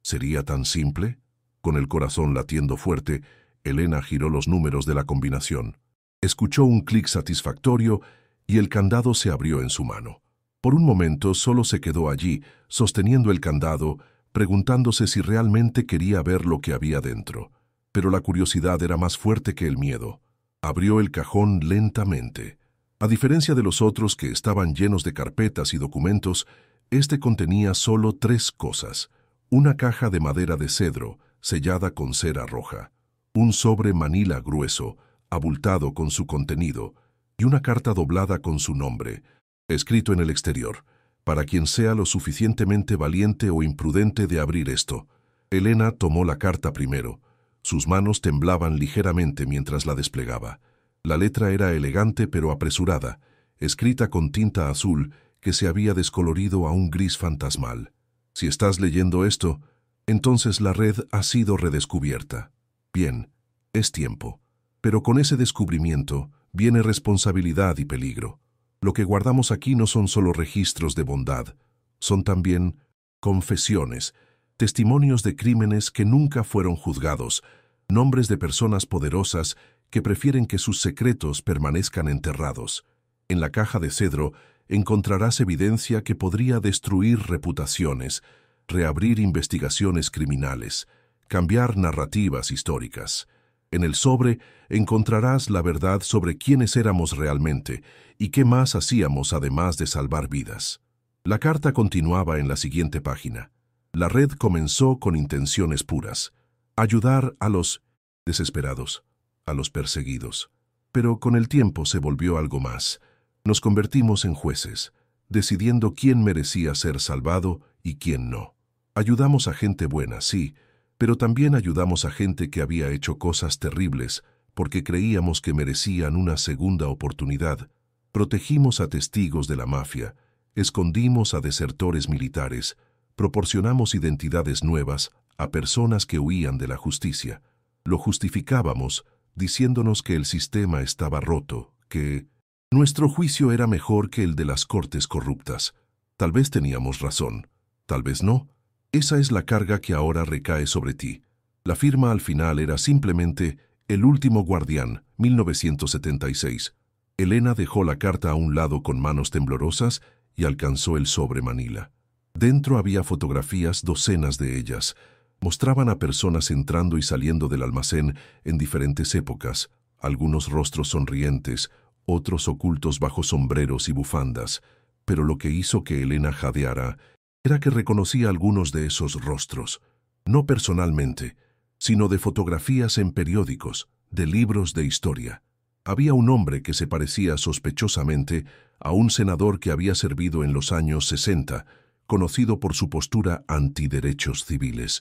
¿Sería tan simple? Con el corazón latiendo fuerte, Elena giró los números de la combinación. Escuchó un clic satisfactorio y el candado se abrió en su mano. Por un momento solo se quedó allí, sosteniendo el candado, preguntándose si realmente quería ver lo que había dentro. Pero la curiosidad era más fuerte que el miedo. Abrió el cajón lentamente. A diferencia de los otros que estaban llenos de carpetas y documentos, este contenía solo 3 cosas. Una caja de madera de cedro, sellada con cera roja. Un sobre manila grueso, abultado con su contenido, y una carta doblada con su nombre, escrito en el exterior, para quien sea lo suficientemente valiente o imprudente de abrir esto. Elena tomó la carta primero. Sus manos temblaban ligeramente mientras la desplegaba. La letra era elegante pero apresurada, escrita con tinta azul que se había descolorido a un gris fantasmal. Si estás leyendo esto, entonces la red ha sido redescubierta. Bien, es tiempo. Pero con ese descubrimiento viene responsabilidad y peligro. Lo que guardamos aquí no son solo registros de bondad, son también confesiones, testimonios de crímenes que nunca fueron juzgados, nombres de personas poderosas que prefieren que sus secretos permanezcan enterrados. En la caja de cedro encontrarás evidencia que podría destruir reputaciones, reabrir investigaciones criminales, cambiar narrativas históricas. En el sobre encontrarás la verdad sobre quiénes éramos realmente y qué más hacíamos además de salvar vidas. La carta continuaba en la siguiente página. La red comenzó con intenciones puras: ayudar a los desesperados, a los perseguidos. Pero con el tiempo se volvió algo más. Nos convertimos en jueces, decidiendo quién merecía ser salvado y quién no. Ayudamos a gente buena, sí, pero también ayudamos a gente que había hecho cosas terribles porque creíamos que merecían una segunda oportunidad. Protegimos a testigos de la mafia, escondimos a desertores militares, proporcionamos identidades nuevas a personas que huían de la justicia. Lo justificábamos diciéndonos que el sistema estaba roto, que nuestro juicio era mejor que el de las cortes corruptas. Tal vez teníamos razón, tal vez no. Esa es la carga que ahora recae sobre ti. La firma al final era simplemente El último guardián, 1976. Elena dejó la carta a un lado con manos temblorosas y alcanzó el sobre manila. Dentro había fotografías, docenas de ellas. Mostraban a personas entrando y saliendo del almacén en diferentes épocas, algunos rostros sonrientes, otros ocultos bajo sombreros y bufandas. Pero lo que hizo que Elena jadeara era que reconocía algunos de esos rostros, no personalmente, sino de fotografías en periódicos, de libros de historia. Había un hombre que se parecía sospechosamente a un senador que había servido en los años 60, conocido por su postura antiderechos civiles.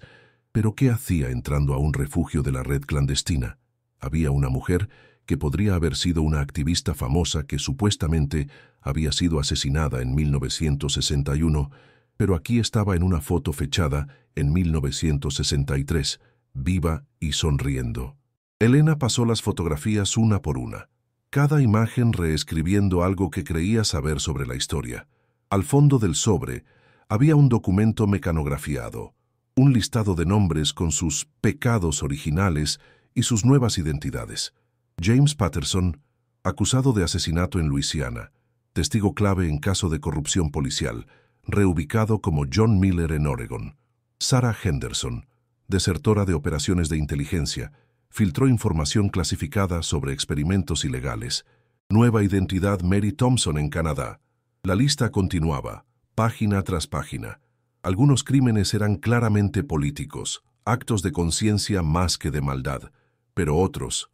Pero ¿qué hacía entrando a un refugio de la red clandestina? Había una mujer que podría haber sido una activista famosa que supuestamente había sido asesinada en 1961, pero aquí estaba en una foto fechada en 1963, viva y sonriendo. Elena pasó las fotografías una por una, cada imagen reescribiendo algo que creía saber sobre la historia. Al fondo del sobre había un documento mecanografiado, un listado de nombres con sus pecados originales y sus nuevas identidades. James Patterson, acusado de asesinato en Luisiana, testigo clave en caso de corrupción policial, reubicado como John Miller en Oregon. Sarah Henderson, desertora de operaciones de inteligencia, filtró información clasificada sobre experimentos ilegales. Nueva identidad Mary Thompson en Canadá. La lista continuaba, página tras página. Algunos crímenes eran claramente políticos, actos de conciencia más que de maldad, pero otros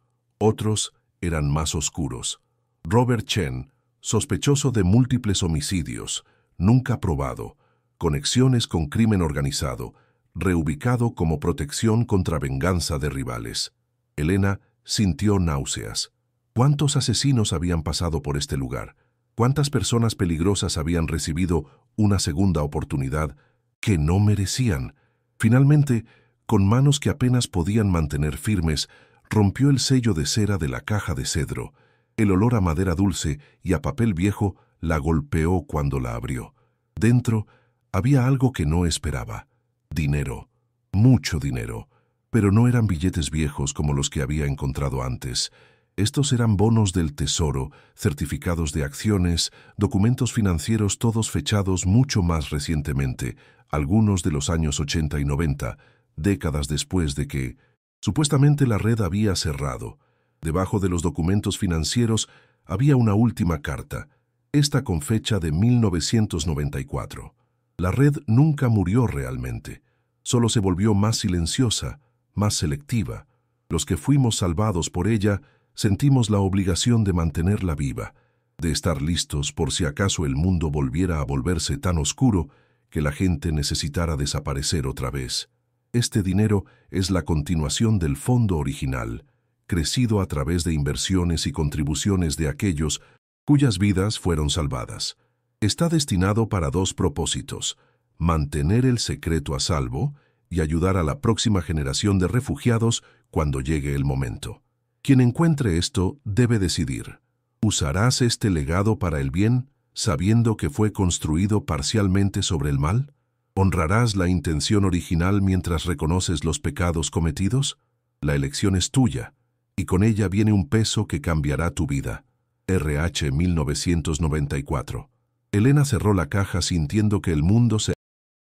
eran más oscuros. Robert Chen, sospechoso de múltiples homicidios, nunca probado, conexiones con crimen organizado, reubicado como protección contra venganza de rivales. Elena sintió náuseas. ¿Cuántos asesinos habían pasado por este lugar? ¿Cuántas personas peligrosas habían recibido una segunda oportunidad que no merecían? Finalmente, con manos que apenas podían mantener firmes, rompió el sello de cera de la caja de cedro. El olor a madera dulce y a papel viejo la golpeó cuando la abrió. Dentro había algo que no esperaba. Dinero, mucho dinero, pero no eran billetes viejos como los que había encontrado antes. Estos eran bonos del tesoro, certificados de acciones, documentos financieros todos fechados mucho más recientemente, algunos de los años 80 y 90, décadas después de que, supuestamente, la red había cerrado. Debajo de los documentos financieros había una última carta, esta con fecha de 1994. La red nunca murió realmente, solo se volvió más silenciosa, más selectiva. Los que fuimos salvados por ella sentimos la obligación de mantenerla viva, de estar listos por si acaso el mundo volviera a volverse tan oscuro que la gente necesitara desaparecer otra vez. Este dinero es la continuación del fondo original, crecido a través de inversiones y contribuciones de aquellos cuyas vidas fueron salvadas. Está destinado para dos propósitos: mantener el secreto a salvo y ayudar a la próxima generación de refugiados cuando llegue el momento. Quien encuentre esto debe decidir: ¿usarás este legado para el bien, sabiendo que fue construido parcialmente sobre el mal? ¿Honrarás la intención original mientras reconoces los pecados cometidos? La elección es tuya, y con ella viene un peso que cambiará tu vida. RH 1994. Elena cerró la caja sintiendo que el mundo se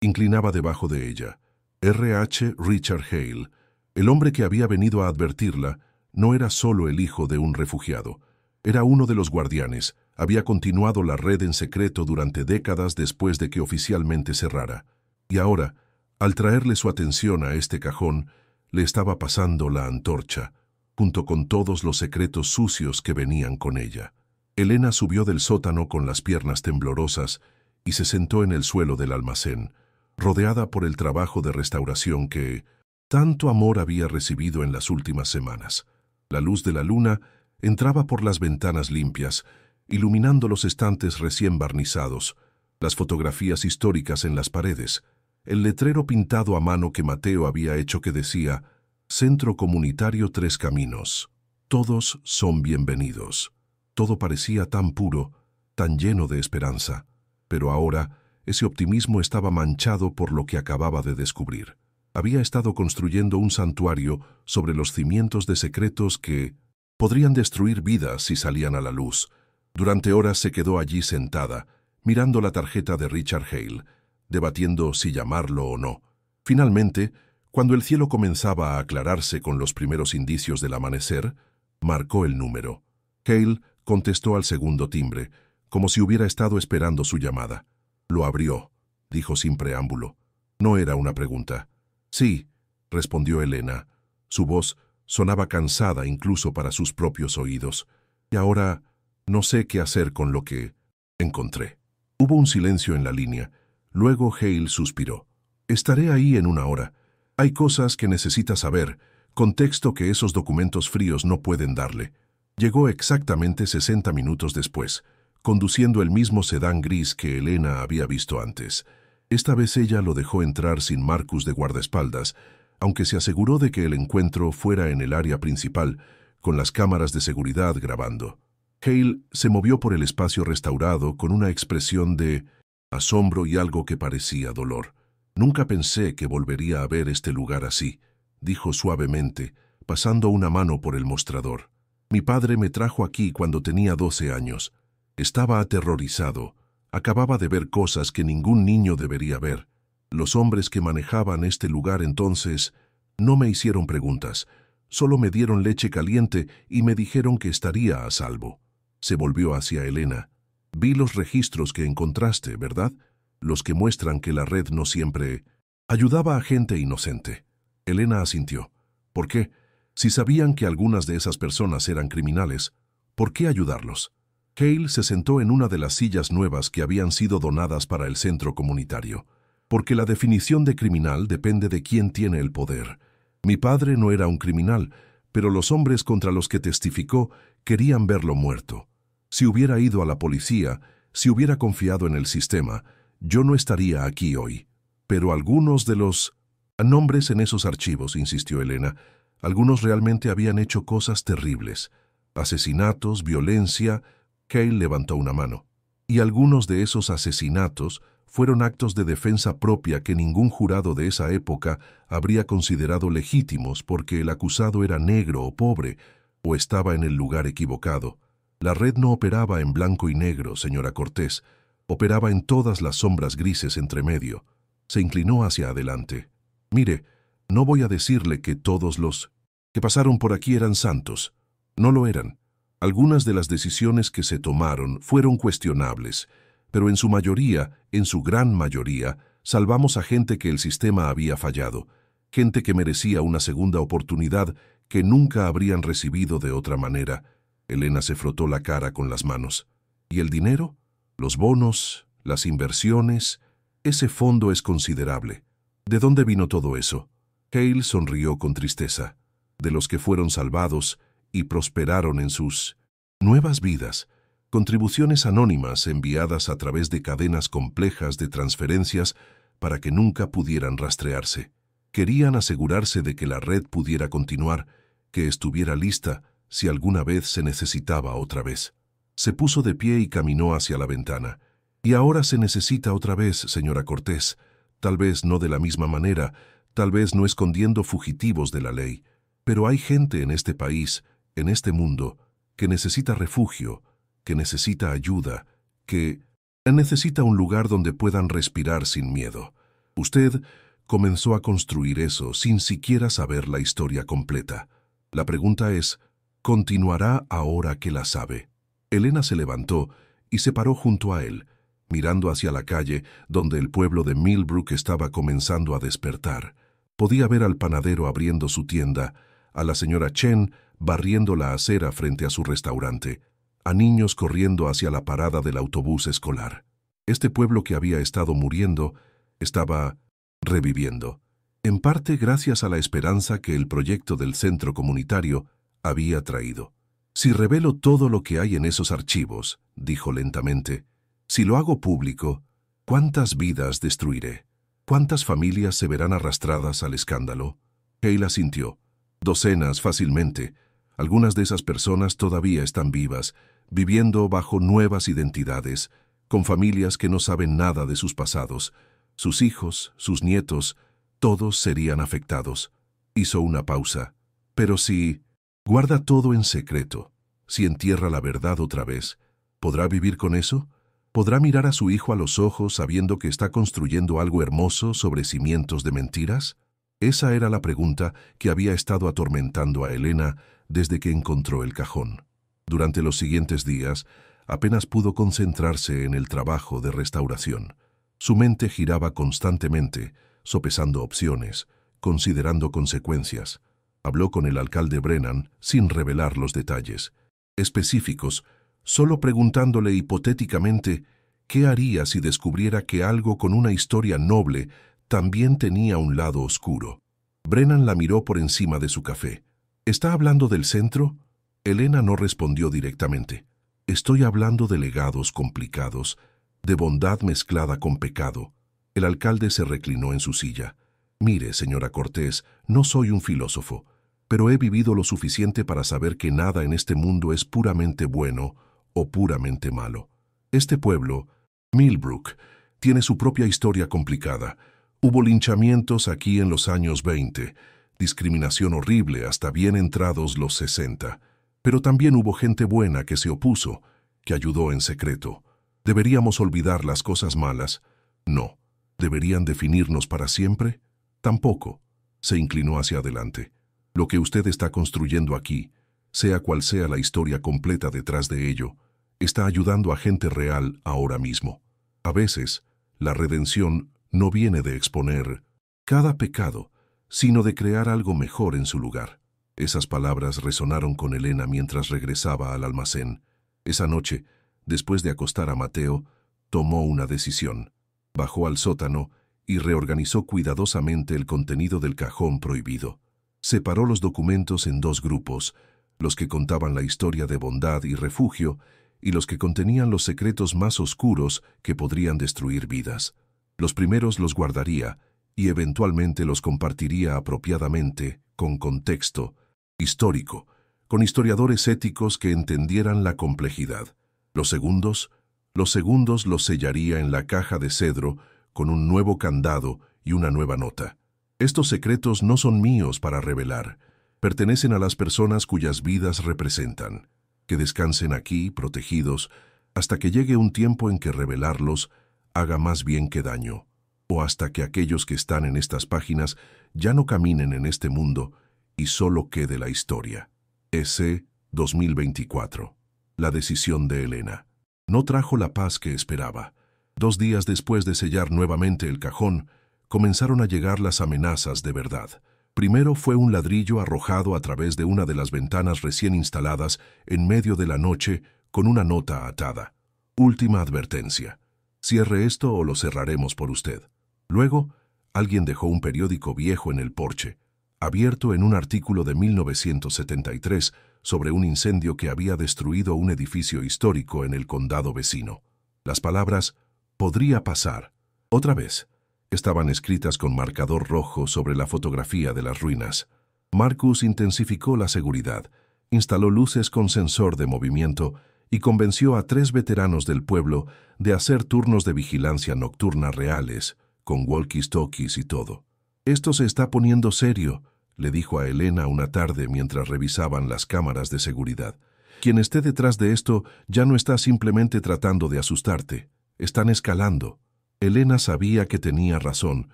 inclinaba debajo de ella. RH Richard Hale, el hombre que había venido a advertirla, no era solo el hijo de un refugiado. Era uno de los guardianes. Había continuado la red en secreto durante décadas después de que oficialmente cerrara. Y ahora, al traerle su atención a este cajón, le estaba pasando la antorcha, junto con todos los secretos sucios que venían con ella. Elena subió del sótano con las piernas temblorosas y se sentó en el suelo del almacén, rodeada por el trabajo de restauración que tanto amor había recibido en las últimas semanas. La luz de la luna entraba por las ventanas limpias, iluminando los estantes recién barnizados, las fotografías históricas en las paredes, el letrero pintado a mano que Mateo había hecho que decía: Centro Comunitario Tres Caminos. Todos son bienvenidos. Todo parecía tan puro, tan lleno de esperanza, pero ahora ese optimismo estaba manchado por lo que acababa de descubrir. Había estado construyendo un santuario sobre los cimientos de secretos que podrían destruir vidas si salían a la luz. Durante horas se quedó allí sentada, mirando la tarjeta de Richard Hale, debatiendo si llamarlo o no. Finalmente, cuando el cielo comenzaba a aclararse con los primeros indicios del amanecer, marcó el número. Hale contestó al segundo timbre, como si hubiera estado esperando su llamada. Lo abrió, dijo sin preámbulo. No era una pregunta. Sí, respondió Elena. Su voz sonaba cansada incluso para sus propios oídos. Y ahora no sé qué hacer con lo que encontré. Hubo un silencio en la línea. Luego Hale suspiró. Estaré ahí en una hora. Hay cosas que necesita saber, contexto que esos documentos fríos no pueden darle. Llegó exactamente 60 minutos después, conduciendo el mismo sedán gris que Elena había visto antes. Esta vez ella lo dejó entrar sin Marcus de guardaespaldas, aunque se aseguró de que el encuentro fuera en el área principal, con las cámaras de seguridad grabando. Hale se movió por el espacio restaurado con una expresión de asombro y algo que parecía dolor. Nunca pensé que volvería a ver este lugar así, dijo suavemente, pasando una mano por el mostrador. Mi padre me trajo aquí cuando tenía 12 años. Estaba aterrorizado. Acababa de ver cosas que ningún niño debería ver. Los hombres que manejaban este lugar entonces no me hicieron preguntas, solo me dieron leche caliente y me dijeron que estaría a salvo. Se volvió hacia Elena. Vi los registros que encontraste, ¿verdad? Los que muestran que la red no siempre ayudaba a gente inocente. Elena asintió. ¿Por qué? Si sabían que algunas de esas personas eran criminales, ¿por qué ayudarlos? Hale se sentó en una de las sillas nuevas que habían sido donadas para el centro comunitario. Porque la definición de criminal depende de quién tiene el poder. Mi padre no era un criminal, pero los hombres contra los que testificó querían verlo muerto. Si hubiera ido a la policía, si hubiera confiado en el sistema, yo no estaría aquí hoy. Pero algunos de los nombres en esos archivos, insistió Elena, algunos realmente habían hecho cosas terribles. Asesinatos, violencia. Hale levantó una mano. Y algunos de esos asesinatos fueron actos de defensa propia que ningún jurado de esa época habría considerado legítimos porque el acusado era negro o pobre, o estaba en el lugar equivocado. La red no operaba en blanco y negro, señora Cortés, operaba en todas las sombras grises entre medio. Se inclinó hacia adelante. Mire, no voy a decirle que todos los que pasaron por aquí eran santos. No lo eran. Algunas de las decisiones que se tomaron fueron cuestionables, pero en su mayoría, en su gran mayoría, salvamos a gente que el sistema había fallado, gente que merecía una segunda oportunidad que nunca habrían recibido de otra manera. Elena se frotó la cara con las manos. ¿Y el dinero? Los bonos, las inversiones. Ese fondo es considerable. ¿De dónde vino todo eso? Hale sonrió con tristeza. De los que fueron salvados y prosperaron en sus nuevas vidas. Contribuciones anónimas enviadas a través de cadenas complejas de transferencias para que nunca pudieran rastrearse. Querían asegurarse de que la red pudiera continuar, que estuviera lista si alguna vez se necesitaba otra vez. Se puso de pie y caminó hacia la ventana. Y ahora se necesita otra vez, señora Cortés. Tal vez no de la misma manera, tal vez no escondiendo fugitivos de la ley. Pero hay gente en este país, en este mundo, que necesita refugio, que necesita ayuda, que necesita un lugar donde puedan respirar sin miedo. Usted comenzó a construir eso sin siquiera saber la historia completa. La pregunta es, ¿continuará ahora que la sabe? Elena se levantó y se paró junto a él, mirando hacia la calle donde el pueblo de Millbrook estaba comenzando a despertar. Podía ver al panadero abriendo su tienda, a la señora Chen barriendo la acera frente a su restaurante, a niños corriendo hacia la parada del autobús escolar. Este pueblo que había estado muriendo estaba reviviendo, en parte gracias a la esperanza que el proyecto del centro comunitario había traído. Si revelo todo lo que hay en esos archivos, dijo lentamente, si lo hago público, ¿cuántas vidas destruiré? ¿Cuántas familias se verán arrastradas al escándalo? Hale asintió. Docenas fácilmente. Algunas de esas personas todavía están vivas, viviendo bajo nuevas identidades, con familias que no saben nada de sus pasados. Sus hijos, sus nietos, todos serían afectados. Hizo una pausa. Pero si guarda todo en secreto, si entierra la verdad otra vez, ¿podrá vivir con eso? ¿Podrá mirar a su hijo a los ojos sabiendo que está construyendo algo hermoso sobre cimientos de mentiras? Esa era la pregunta que había estado atormentando a Elena desde que encontró el cajón. Durante los siguientes días, apenas pudo concentrarse en el trabajo de restauración. Su mente giraba constantemente, sopesando opciones, considerando consecuencias. Habló con el alcalde Brennan sin revelar los detalles específicos, solo preguntándole hipotéticamente qué haría si descubriera que algo con una historia noble también tenía un lado oscuro. Brennan la miró por encima de su café. ¿Está hablando del centro? Elena no respondió directamente. Estoy hablando de legados complicados, de bondad mezclada con pecado. El alcalde se reclinó en su silla. Mire, señora Cortés, no soy un filósofo, pero he vivido lo suficiente para saber que nada en este mundo es puramente bueno o puramente malo. Este pueblo, Millbrook, tiene su propia historia complicada. Hubo linchamientos aquí en los años 20, discriminación horrible hasta bien entrados los 60, pero también hubo gente buena que se opuso, que ayudó en secreto. ¿Deberíamos olvidar las cosas malas? No. ¿Deberían definirnos para siempre? Tampoco. Se inclinó hacia adelante. Lo que usted está construyendo aquí, sea cual sea la historia completa detrás de ello, Está ayudando a gente real ahora mismo. A veces, la redención no viene de exponer cada pecado, sino de crear algo mejor en su lugar. Esas palabras resonaron con Elena mientras regresaba al almacén. Esa noche, después de acostar a Mateo, tomó una decisión. Bajó al sótano y reorganizó cuidadosamente el contenido del cajón prohibido. Separó los documentos en dos grupos, los que contaban la historia de bondad y refugio y los que contenían los secretos más oscuros que podrían destruir vidas. Los primeros los guardaría y eventualmente los compartiría apropiadamente, con contexto histórico, con historiadores éticos que entendieran la complejidad. Los segundos los sellaría en la caja de cedro con un nuevo candado y una nueva nota. Estos secretos no son míos para revelar, pertenecen a las personas cuyas vidas representan. Que descansen aquí, protegidos, hasta que llegue un tiempo en que revelarlos haga más bien que daño, o hasta que aquellos que están en estas páginas ya no caminen en este mundo y solo quede la historia. S. 2024. La decisión de Elena no trajo la paz que esperaba. 2 días después de sellar nuevamente el cajón, comenzaron a llegar las amenazas de verdad. Primero fue un ladrillo arrojado a través de una de las ventanas recién instaladas en medio de la noche con una nota atada. Última advertencia. Cierre esto o lo cerraremos por usted. Luego, alguien dejó un periódico viejo en el porche, abierto en un artículo de 1973 sobre un incendio que había destruido un edificio histórico en el condado vecino. Las palabras «podría pasar» otra vez estaban escritas con marcador rojo sobre la fotografía de las ruinas. Marcus intensificó la seguridad, instaló luces con sensor de movimiento y convenció a 3 veteranos del pueblo de hacer turnos de vigilancia nocturna reales, con walkie-talkies y todo. «Esto se está poniendo serio», le dijo a Elena una tarde mientras revisaban las cámaras de seguridad. «Quien esté detrás de esto ya no está simplemente tratando de asustarte. Están escalando». Elena sabía que tenía razón.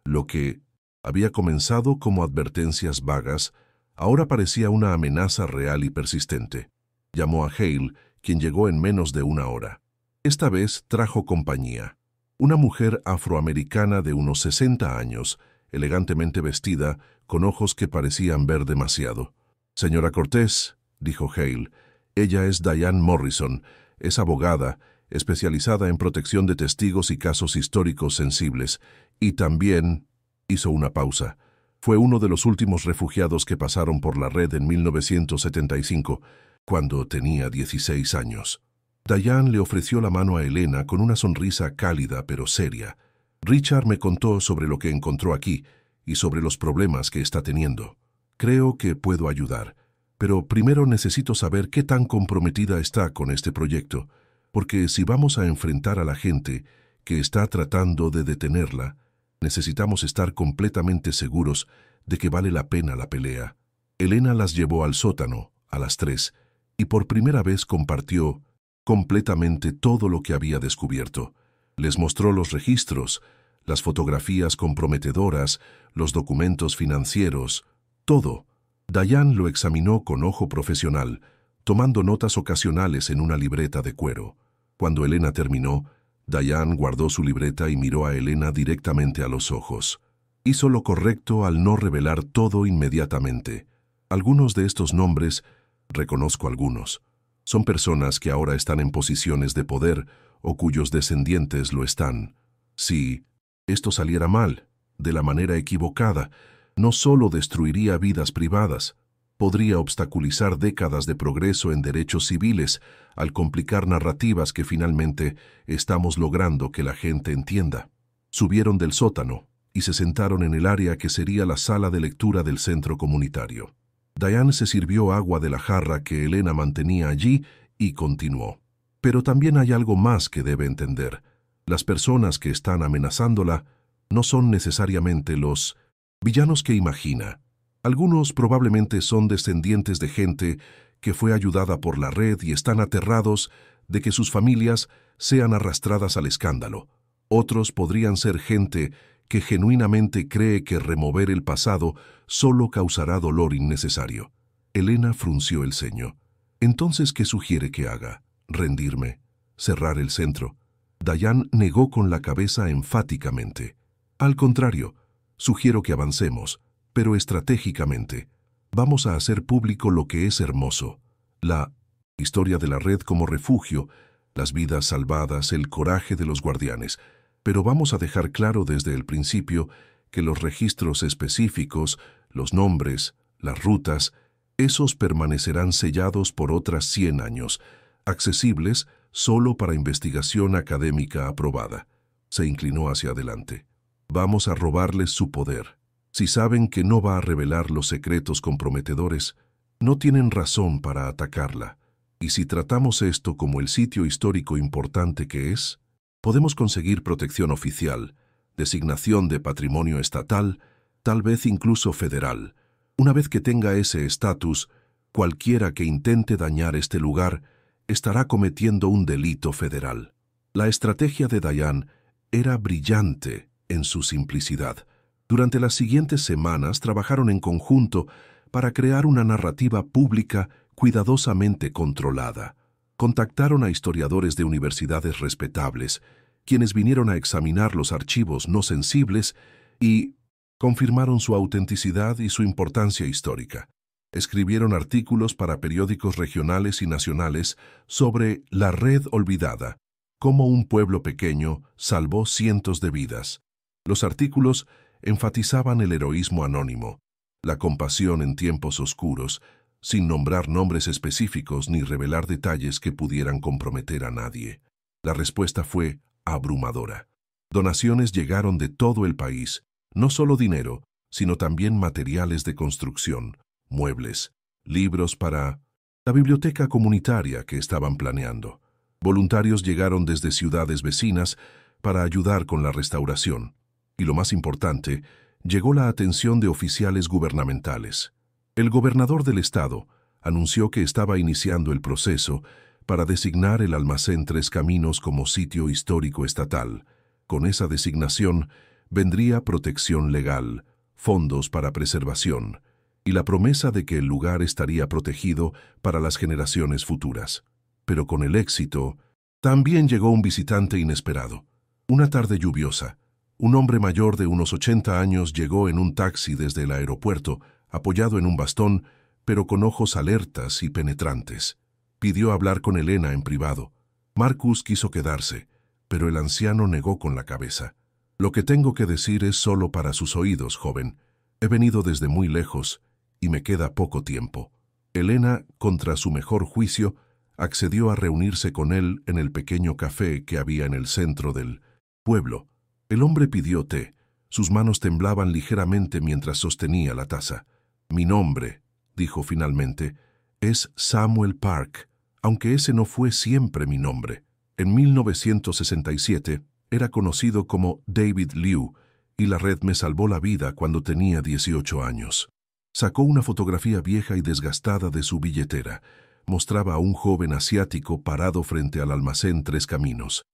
Lo que había comenzado como advertencias vagas, ahora parecía una amenaza real y persistente. Llamó a Hale, quien llegó en menos de 1 hora. Esta vez trajo compañía. Una mujer afroamericana de unos 60 años, elegantemente vestida, con ojos que parecían ver demasiado. «Señora Cortés», dijo Hale, «ella es Diane Morrison, es abogada, especializada en protección de testigos y casos históricos sensibles, y también...» hizo una pausa. «Fue uno de los últimos refugiados que pasaron por la red en 1975, cuando tenía 16 años». Diane le ofreció la mano a Elena con una sonrisa cálida pero seria. «Richard me contó sobre lo que encontró aquí y sobre los problemas que está teniendo. Creo que puedo ayudar, pero primero necesito saber qué tan comprometida está con este proyecto, porque si vamos a enfrentar a la gente que está tratando de detenerla, necesitamos estar completamente seguros de que vale la pena la pelea». Elena las llevó al sótano, a las 3, y por primera vez compartió completamente todo lo que había descubierto. Les mostró los registros, las fotografías comprometedoras, los documentos financieros, todo. Diane lo examinó con ojo profesional, tomando notas ocasionales en una libreta de cuero. Cuando Elena terminó, Diane guardó su libreta y miró a Elena directamente a los ojos. Hizo lo correcto al no revelar todo inmediatamente. Algunos de estos nombres, reconozco algunos, son personas que ahora están en posiciones de poder o cuyos descendientes lo están. Si esto saliera mal, de la manera equivocada, no solo destruiría vidas privadas, podría obstaculizar décadas de progreso en derechos civiles al complicar narrativas que finalmente estamos logrando que la gente entienda. Subieron del sótano y se sentaron en el área que sería la sala de lectura del centro comunitario. Diane se sirvió agua de la jarra que Elena mantenía allí y continuó. «Pero también hay algo más que debe entender. Las personas que están amenazándola no son necesariamente los villanos que imagina. Algunos probablemente son descendientes de gente que fue ayudada por la red y están aterrados de que sus familias sean arrastradas al escándalo. Otros podrían ser gente que genuinamente cree que remover el pasado solo causará dolor innecesario». Elena frunció el ceño. «Entonces, ¿qué sugiere que haga?». rendirme, cerrar el centro. Dayan negó con la cabeza enfáticamente. Al contrario, sugiero que avancemos, pero estratégicamente. Vamos a hacer público lo que es hermoso. La historia de la red como refugio, las vidas salvadas, el coraje de los guardianes. Pero vamos a dejar claro desde el principio que los registros específicos, los nombres, las rutas, esos permanecerán sellados por otras 100 años, accesibles solo para investigación académica aprobada. Se inclinó hacia adelante. Vamos a robarles su poder. Si saben que no va a revelar los secretos comprometedores, no tienen razón para atacarla. Y si tratamos esto como el sitio histórico importante que es, podemos conseguir protección oficial, designación de patrimonio estatal, tal vez incluso federal. Una vez que tenga ese estatus, cualquiera que intente dañar este lugar estará cometiendo un delito federal. La estrategia de Dayan era brillante en su simplicidad. Durante las siguientes semanas trabajaron en conjunto para crear una narrativa pública cuidadosamente controlada. Contactaron a historiadores de universidades respetables, quienes vinieron a examinar los archivos no sensibles y confirmaron su autenticidad y su importancia histórica. Escribieron artículos para periódicos regionales y nacionales sobre la red olvidada, cómo un pueblo pequeño salvó cientos de vidas. Los artículos enfatizaban el heroísmo anónimo, la compasión en tiempos oscuros, sin nombrar nombres específicos ni revelar detalles que pudieran comprometer a nadie. La respuesta fue abrumadora. Donaciones llegaron de todo el país, no solo dinero, sino también materiales de construcción, muebles, libros para la biblioteca comunitaria que estaban planeando. Voluntarios llegaron desde ciudades vecinas para ayudar con la restauración. Y lo más importante, llegó la atención de oficiales gubernamentales. El gobernador del estado anunció que estaba iniciando el proceso para designar el almacén Tres Caminos como sitio histórico estatal. Con esa designación vendría protección legal, fondos para preservación y la promesa de que el lugar estaría protegido para las generaciones futuras. Pero con el éxito, también llegó un visitante inesperado. Una tarde lluviosa, un hombre mayor de unos 80 años llegó en un taxi desde el aeropuerto, apoyado en un bastón, pero con ojos alertas y penetrantes. Pidió hablar con Elena en privado. Marcus quiso quedarse, pero el anciano negó con la cabeza. Lo que tengo que decir es solo para sus oídos, joven. He venido desde muy lejos y me queda poco tiempo. Elena, contra su mejor juicio, accedió a reunirse con él en el pequeño café que había en el centro del pueblo. El hombre pidió té. Sus manos temblaban ligeramente mientras sostenía la taza. Mi nombre, dijo finalmente, es Samuel Park, aunque ese no fue siempre mi nombre. En 1967 era conocido como David Liu y la red me salvó la vida cuando tenía 18 años. Sacó una fotografía vieja y desgastada de su billetera. Mostraba a un joven asiático parado frente al almacén Tres Caminos.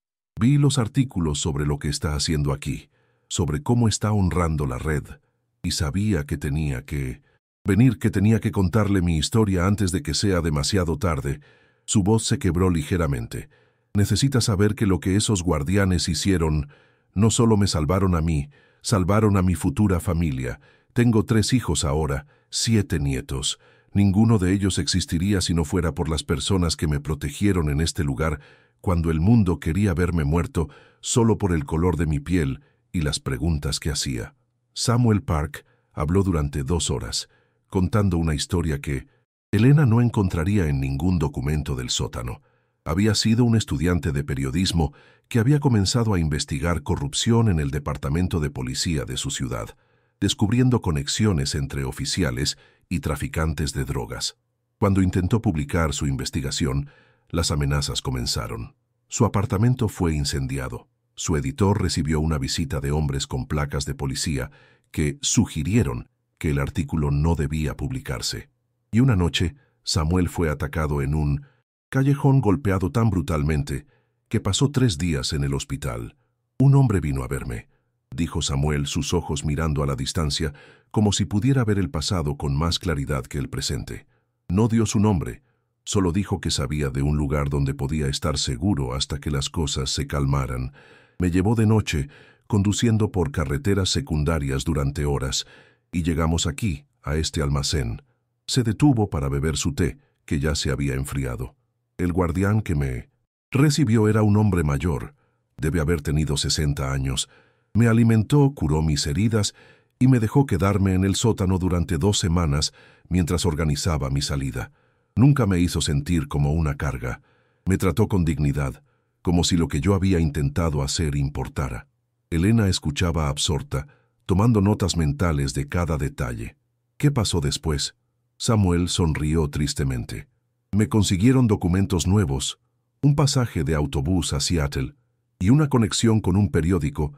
Vi los artículos sobre lo que está haciendo aquí, sobre cómo está honrando la red, y sabía que tenía que contarle mi historia antes de que sea demasiado tarde. Su voz se quebró ligeramente. Necesita saber que lo que esos guardianes hicieron no solo me salvaron a mí, salvaron a mi futura familia. Tengo 3 hijos ahora, 7 nietos. Ninguno de ellos existiría si no fuera por las personas que me protegieron en este lugar cuando el mundo quería verme muerto solo por el color de mi piel y las preguntas que hacía. Samuel Park habló durante 2 horas, contando una historia que Elena no encontraría en ningún documento del sótano. Había sido un estudiante de periodismo que había comenzado a investigar corrupción en el departamento de policía de su ciudad, descubriendo conexiones entre oficiales y traficantes de drogas. Cuando intentó publicar su investigación, las amenazas comenzaron. Su apartamento fue incendiado. Su editor recibió una visita de hombres con placas de policía que sugirieron que el artículo no debía publicarse. Y una noche, Samuel fue atacado en un callejón, golpeado tan brutalmente que pasó 3 días en el hospital. Un hombre vino a verme, dijo Samuel, sus ojos mirando a la distancia, como si pudiera ver el pasado con más claridad que el presente. No dio su nombre, Solo dijo que sabía de un lugar donde podía estar seguro hasta que las cosas se calmaran. Me llevó de noche, conduciendo por carreteras secundarias durante horas, y llegamos aquí, a este almacén. Se detuvo para beber su té, que ya se había enfriado. El guardián que me recibió era un hombre mayor. Debe haber tenido 60 años. Me alimentó, curó mis heridas y me dejó quedarme en el sótano durante 2 semanas mientras organizaba mi salida. Nunca me hizo sentir como una carga. Me trató con dignidad, como si lo que yo había intentado hacer importara. Elena escuchaba absorta, tomando notas mentales de cada detalle. ¿Qué pasó después? Samuel sonrió tristemente. Me consiguieron documentos nuevos, un pasaje de autobús a Seattle y una conexión con un periódico,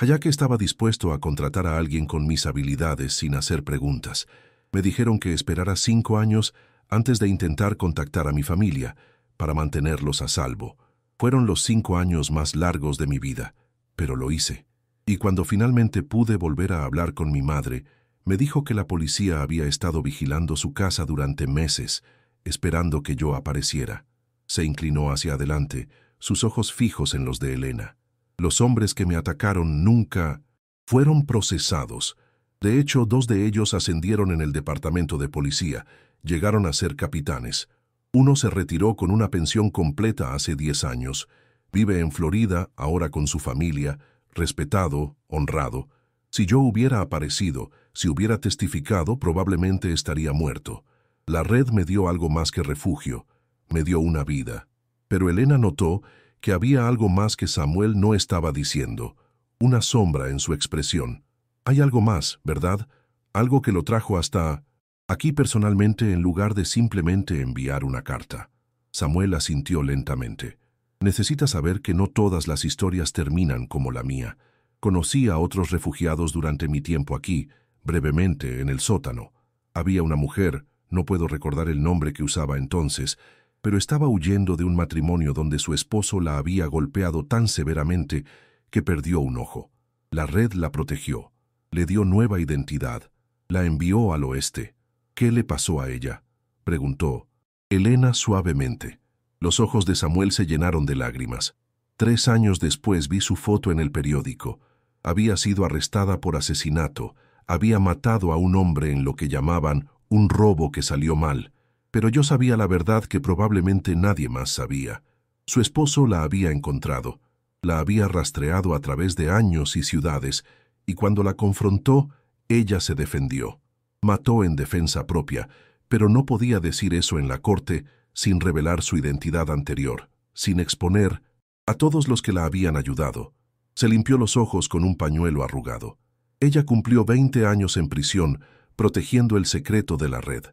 ya que estaba dispuesto a contratar a alguien con mis habilidades sin hacer preguntas. Me dijeron que esperara 5 años antes de intentar contactar a mi familia, para mantenerlos a salvo. Fueron los 5 años más largos de mi vida, pero lo hice. Y cuando finalmente pude volver a hablar con mi madre, me dijo que la policía había estado vigilando su casa durante meses, esperando que yo apareciera. Se inclinó hacia adelante, sus ojos fijos en los de Elena. Los hombres que me atacaron nunca fueron procesados. De hecho, 2 de ellos ascendieron en el departamento de policía, llegaron a ser capitanes. Uno se retiró con una pensión completa hace 10 años. Vive en Florida, ahora con su familia, respetado, honrado. Si yo hubiera aparecido, si hubiera testificado, probablemente estaría muerto. La red me dio algo más que refugio, me dio una vida. Pero Elena notó que había algo más que Samuel no estaba diciendo, una sombra en su expresión. Hay algo más, ¿verdad? Algo que lo trajo hasta aquí personalmente en lugar de simplemente enviar una carta. Samuel asintió lentamente. Necesitas saber que no todas las historias terminan como la mía. Conocí a otros refugiados durante mi tiempo aquí, brevemente, en el sótano. Había una mujer, no puedo recordar el nombre que usaba entonces, pero estaba huyendo de un matrimonio donde su esposo la había golpeado tan severamente que perdió un ojo. La red la protegió, le dio nueva identidad, la envió al oeste. ¿Qué le pasó a ella?, preguntó Elena suavemente. Los ojos de Samuel se llenaron de lágrimas. 3 años después vi su foto en el periódico. Había sido arrestada por asesinato, había matado a un hombre en lo que llamaban un robo que salió mal, pero yo sabía la verdad que probablemente nadie más sabía. Su esposo la había encontrado, la había rastreado a través de años y ciudades, y cuando la confrontó, ella se defendió. Mató en defensa propia, pero no podía decir eso en la corte sin revelar su identidad anterior, sin exponer a todos los que la habían ayudado. Se limpió los ojos con un pañuelo arrugado. Ella cumplió 20 años en prisión, protegiendo el secreto de la red.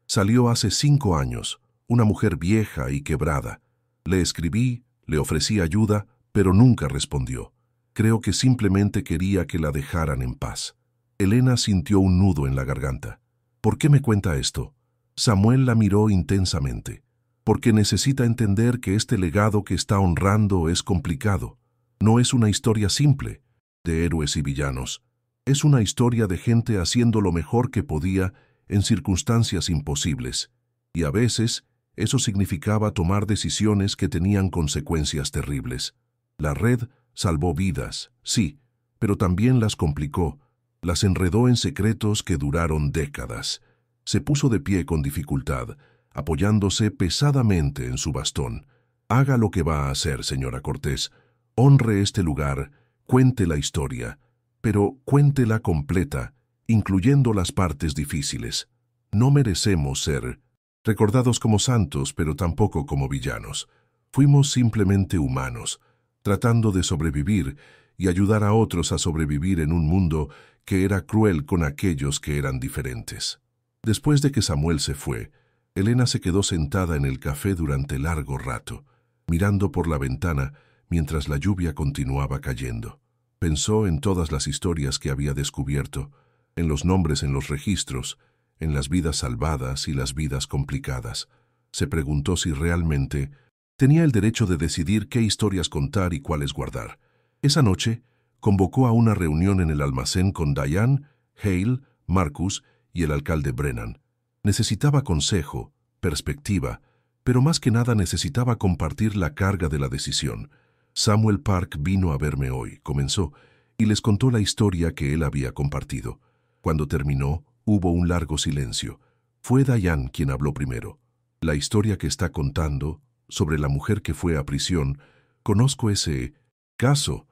Salió hace 5 años, una mujer vieja y quebrada. Le escribí, le ofrecí ayuda, pero nunca respondió. Creo que simplemente quería que la dejaran en paz. Elena sintió un nudo en la garganta. ¿Por qué me cuenta esto? Samuel la miró intensamente. Porque necesita entender que este legado que está honrando es complicado. No es una historia simple, de héroes y villanos. Es una historia de gente haciendo lo mejor que podía en circunstancias imposibles. Y a veces, eso significaba tomar decisiones que tenían consecuencias terribles. La red salvó vidas, sí, pero también las complicó. Las enredó en secretos que duraron décadas. Se puso de pie con dificultad, apoyándose pesadamente en su bastón. Haga lo que va a hacer, señora Cortés. Honre este lugar, cuente la historia, pero cuéntela completa, incluyendo las partes difíciles. No merecemos ser recordados como santos, pero tampoco como villanos. Fuimos simplemente humanos, tratando de sobrevivir y ayudar a otros a sobrevivir en un mundo que era cruel con aquellos que eran diferentes. Después de que Samuel se fue, Elena se quedó sentada en el café durante largo rato, mirando por la ventana mientras la lluvia continuaba cayendo. Pensó en todas las historias que había descubierto, en los nombres en los registros, en las vidas salvadas y las vidas complicadas. Se preguntó si realmente tenía el derecho de decidir qué historias contar y cuáles guardar. Esa noche, convocó a una reunión en el almacén con Diane, Hale, Marcus y el alcalde Brennan. Necesitaba consejo, perspectiva, pero más que nada necesitaba compartir la carga de la decisión. Samuel Park vino a verme hoy, comenzó, y les contó la historia que él había compartido. Cuando terminó, hubo un largo silencio. Fue Diane quien habló primero. La historia que está contando, sobre la mujer que fue a prisión, conozco ese caso.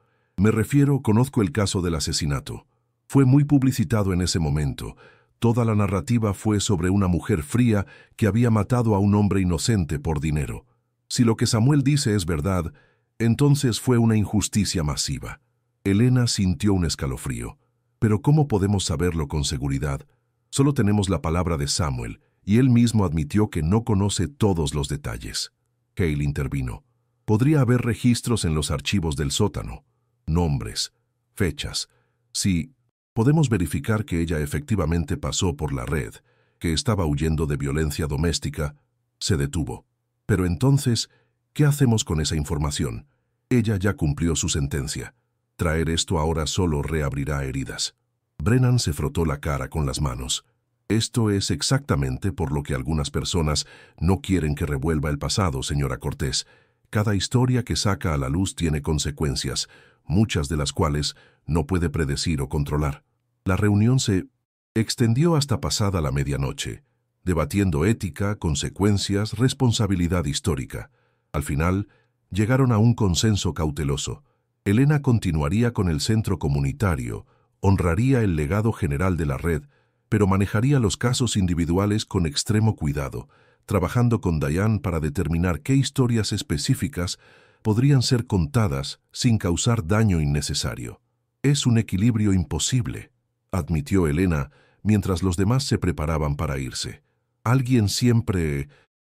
Conozco el caso del asesinato. Fue muy publicitado en ese momento. Toda la narrativa fue sobre una mujer fría que había matado a un hombre inocente por dinero. Si lo que Samuel dice es verdad, entonces fue una injusticia masiva. Elena sintió un escalofrío. Pero ¿cómo podemos saberlo con seguridad? Solo tenemos la palabra de Samuel, y él mismo admitió que no conoce todos los detalles. Hale intervino. Podría haber registros en los archivos del sótano. Nombres, fechas. Sí, podemos verificar que ella efectivamente pasó por la red, que estaba huyendo de violencia doméstica. Se detuvo. Pero entonces, ¿qué hacemos con esa información? Ella ya cumplió su sentencia. Traer esto ahora solo reabrirá heridas. Brennan se frotó la cara con las manos. Esto es exactamente por lo que algunas personas no quieren que revuelva el pasado, señora Cortés. Cada historia que saca a la luz tiene consecuencias, muchas de las cuales no puede predecir o controlar. La reunión se extendió hasta pasada la medianoche, debatiendo ética, consecuencias, responsabilidad histórica. Al final, llegaron a un consenso cauteloso. Elena continuaría con el centro comunitario, honraría el legado general de la red, pero manejaría los casos individuales con extremo cuidado, trabajando con Diane para determinar qué historias específicas podrían ser contadas sin causar daño innecesario. Es un equilibrio imposible, admitió Elena mientras los demás se preparaban para irse. Alguien siempre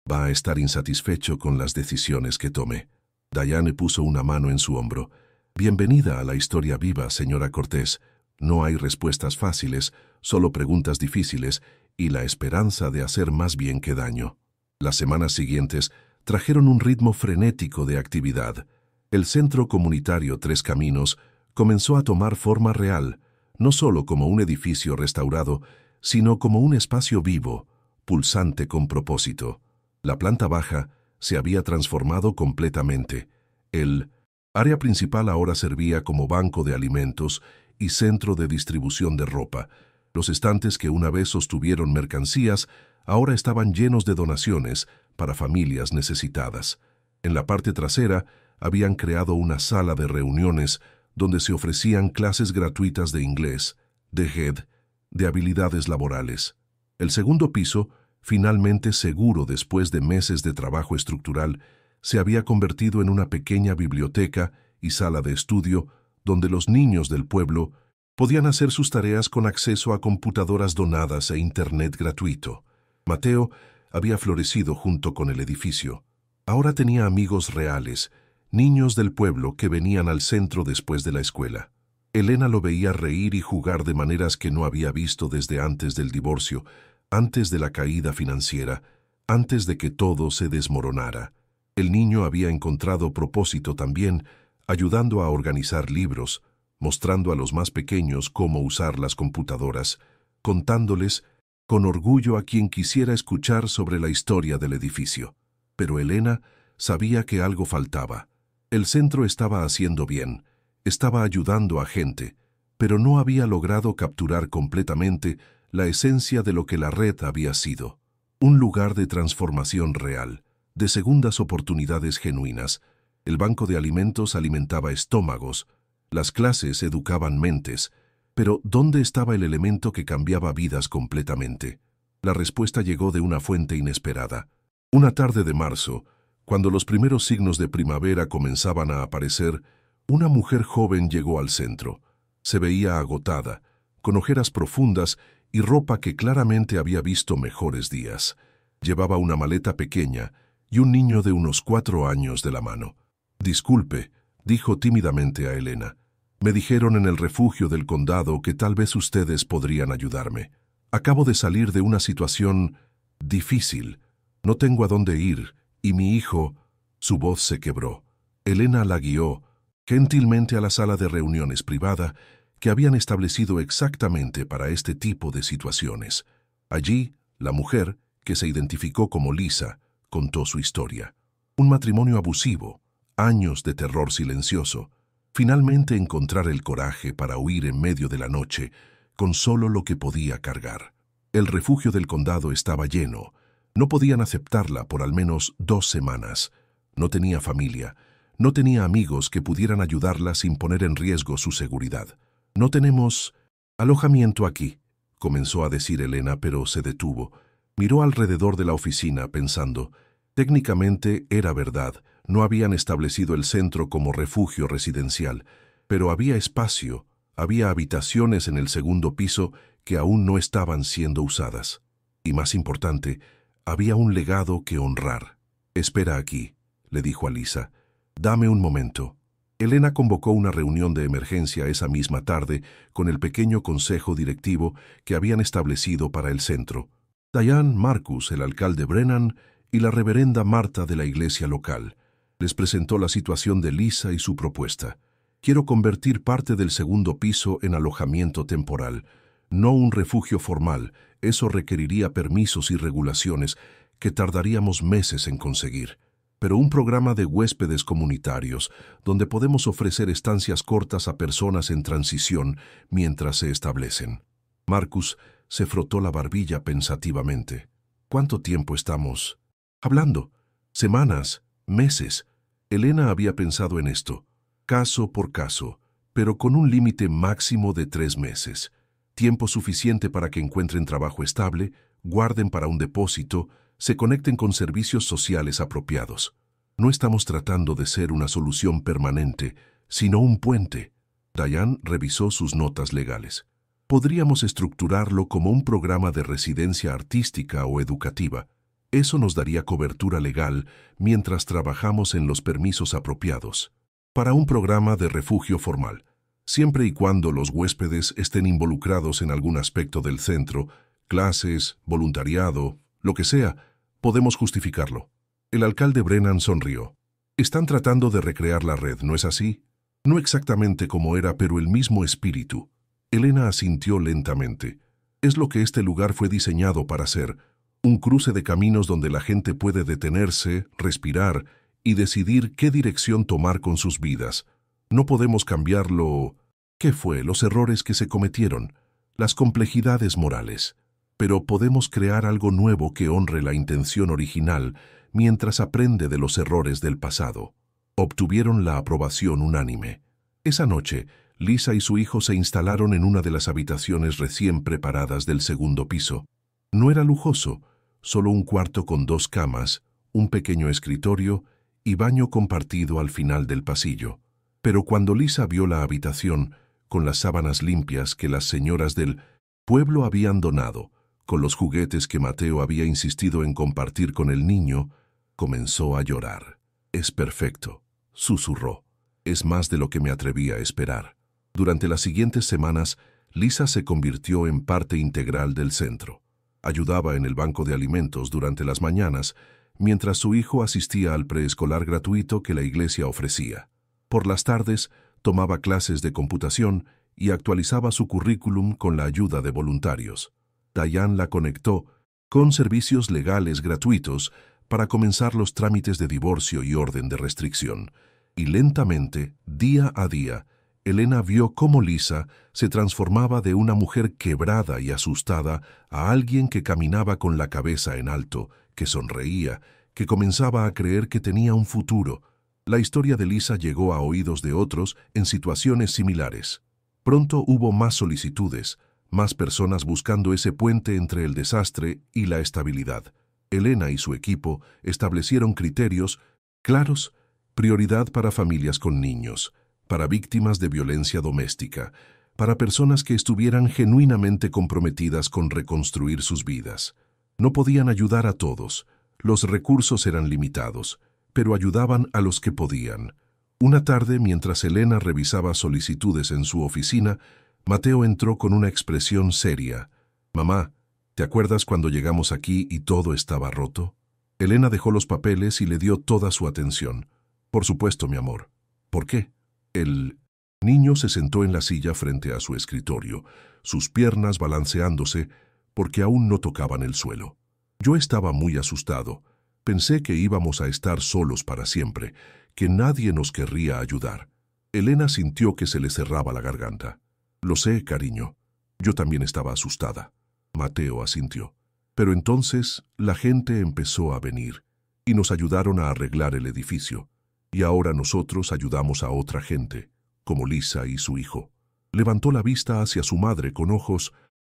va a estar insatisfecho con las decisiones que tome. Diane puso una mano en su hombro. Bienvenida a la historia viva, señora Cortés. No hay respuestas fáciles, solo preguntas difíciles y la esperanza de hacer más bien que daño. Las semanas siguientes trajeron un ritmo frenético de actividad. El centro comunitario Tres Caminos comenzó a tomar forma real, no solo como un edificio restaurado, sino como un espacio vivo, pulsante con propósito. La planta baja se había transformado completamente. El área principal ahora servía como banco de alimentos y centro de distribución de ropa. Los estantes que una vez sostuvieron mercancías ahora estaban llenos de donaciones para familias necesitadas. En la parte trasera habían creado una sala de reuniones donde se ofrecían clases gratuitas de inglés, de GED, de habilidades laborales. El segundo piso, finalmente seguro después de meses de trabajo estructural, se había convertido en una pequeña biblioteca y sala de estudio donde los niños del pueblo podían hacer sus tareas con acceso a computadoras donadas e internet gratuito. Mateo había florecido junto con el edificio. Ahora tenía amigos reales, niños del pueblo que venían al centro después de la escuela. Elena lo veía reír y jugar de maneras que no había visto desde antes del divorcio, antes de la caída financiera, antes de que todo se desmoronara. El niño había encontrado propósito también, ayudando a organizar libros, mostrando a los más pequeños cómo usar las computadoras, contándoles con orgullo a quien quisiera escuchar sobre la historia del edificio. Pero Elena sabía que algo faltaba. El centro estaba haciendo bien, estaba ayudando a gente, pero no había logrado capturar completamente la esencia de lo que la red había sido. Un lugar de transformación real, de segundas oportunidades genuinas. El banco de alimentos alimentaba estómagos, las clases educaban mentes, pero ¿dónde estaba el elemento que cambiaba vidas completamente? La respuesta llegó de una fuente inesperada. Una tarde de marzo, cuando los primeros signos de primavera comenzaban a aparecer, una mujer joven llegó al centro. Se veía agotada, con ojeras profundas y ropa que claramente había visto mejores días. Llevaba una maleta pequeña y un niño de unos 4 años de la mano. «Disculpe», dijo tímidamente a Elena. «Me dijeron en el refugio del condado que tal vez ustedes podrían ayudarme. Acabo de salir de una situación difícil. No tengo a dónde ir, y mi hijo...» Su voz se quebró. Elena la guió gentilmente a la sala de reuniones privada que habían establecido exactamente para este tipo de situaciones. Allí, la mujer, que se identificó como Lisa, contó su historia. Un matrimonio abusivo, años de terror silencioso, finalmente encontrar el coraje para huir en medio de la noche con solo lo que podía cargar. El refugio del condado estaba lleno. No podían aceptarla por al menos 2 semanas. No tenía familia, no tenía amigos que pudieran ayudarla sin poner en riesgo su seguridad. No tenemos alojamiento aquí, comenzó a decir Elena, pero se detuvo. Miró alrededor de la oficina pensando, técnicamente era verdad, no habían establecido el centro como refugio residencial, pero había espacio, había habitaciones en el segundo piso que aún no estaban siendo usadas. Y más importante, había un legado que honrar. Espera aquí, le dijo a Lisa. Dame un momento. Elena convocó una reunión de emergencia esa misma tarde con el pequeño consejo directivo que habían establecido para el centro. Diane Marcus, el alcalde Brennan, y la reverenda Marta de la iglesia local. Les presentó la situación de Lisa y su propuesta. Quiero convertir parte del segundo piso en alojamiento temporal, no un refugio formal. Eso requeriría permisos y regulaciones que tardaríamos meses en conseguir. Pero un programa de huéspedes comunitarios, donde podemos ofrecer estancias cortas a personas en transición mientras se establecen. Marcus se frotó la barbilla pensativamente. ¿Cuánto tiempo estamos hablando? ¿Semanas? ¿Meses? Elena había pensado en esto, caso por caso, pero con un límite máximo de 3 meses. Tiempo suficiente para que encuentren trabajo estable, guarden para un depósito, se conecten con servicios sociales apropiados. No estamos tratando de ser una solución permanente, sino un puente. Diane revisó sus notas legales. Podríamos estructurarlo como un programa de residencia artística o educativa. Eso nos daría cobertura legal mientras trabajamos en los permisos apropiados. Para un programa de refugio formal, siempre y cuando los huéspedes estén involucrados en algún aspecto del centro, clases, voluntariado, lo que sea, podemos justificarlo. El alcalde Brennan sonrió. Están tratando de recrear la red, ¿no es así? No exactamente como era, pero el mismo espíritu. Elena asintió lentamente. Es lo que este lugar fue diseñado para ser, un cruce de caminos donde la gente puede detenerse, respirar y decidir qué dirección tomar con sus vidas. No podemos cambiarlo. ¿Qué fue? Los errores que se cometieron, las complejidades morales. Pero podemos crear algo nuevo que honre la intención original mientras aprende de los errores del pasado. Obtuvieron la aprobación unánime. Esa noche, Lisa y su hijo se instalaron en una de las habitaciones recién preparadas del segundo piso. No era lujoso, solo un cuarto con 2 camas, un pequeño escritorio y baño compartido al final del pasillo. Pero cuando Lisa vio la habitación, con las sábanas limpias que las señoras del pueblo habían donado, con los juguetes que Mateo había insistido en compartir con el niño, comenzó a llorar. «Es perfecto», susurró. «Es más de lo que me atrevía a esperar». Durante las siguientes semanas, Lisa se convirtió en parte integral del centro. Ayudaba en el banco de alimentos durante las mañanas, mientras su hijo asistía al preescolar gratuito que la iglesia ofrecía. Por las tardes, tomaba clases de computación y actualizaba su currículum con la ayuda de voluntarios. Diane la conectó con servicios legales gratuitos para comenzar los trámites de divorcio y orden de restricción. Y lentamente, día a día, Elena vio cómo Lisa se transformaba de una mujer quebrada y asustada a alguien que caminaba con la cabeza en alto, que sonreía, que comenzaba a creer que tenía un futuro. La historia de Lisa llegó a oídos de otros en situaciones similares. Pronto hubo más solicitudes, más personas buscando ese puente entre el desastre y la estabilidad. Elena y su equipo establecieron criterios claros, prioridad para familias con niños, para víctimas de violencia doméstica, para personas que estuvieran genuinamente comprometidas con reconstruir sus vidas. No podían ayudar a todos, los recursos eran limitados, pero ayudaban a los que podían. Una tarde, mientras Elena revisaba solicitudes en su oficina, Mateo entró con una expresión seria. «Mamá, ¿te acuerdas cuando llegamos aquí y todo estaba roto?» Elena dejó los papeles y le dio toda su atención. «Por supuesto, mi amor. ¿Por qué?» El niño se sentó en la silla frente a su escritorio, sus piernas balanceándose porque aún no tocaban el suelo. «Yo estaba muy asustado. Pensé que íbamos a estar solos para siempre, que nadie nos querría ayudar. Elena sintió que se le cerraba la garganta. Lo sé, cariño. Yo también estaba asustada. Mateo asintió. Pero entonces la gente empezó a venir y nos ayudaron a arreglar el edificio. Y ahora nosotros ayudamos a otra gente, como Lisa y su hijo. Levantó la vista hacia su madre con ojos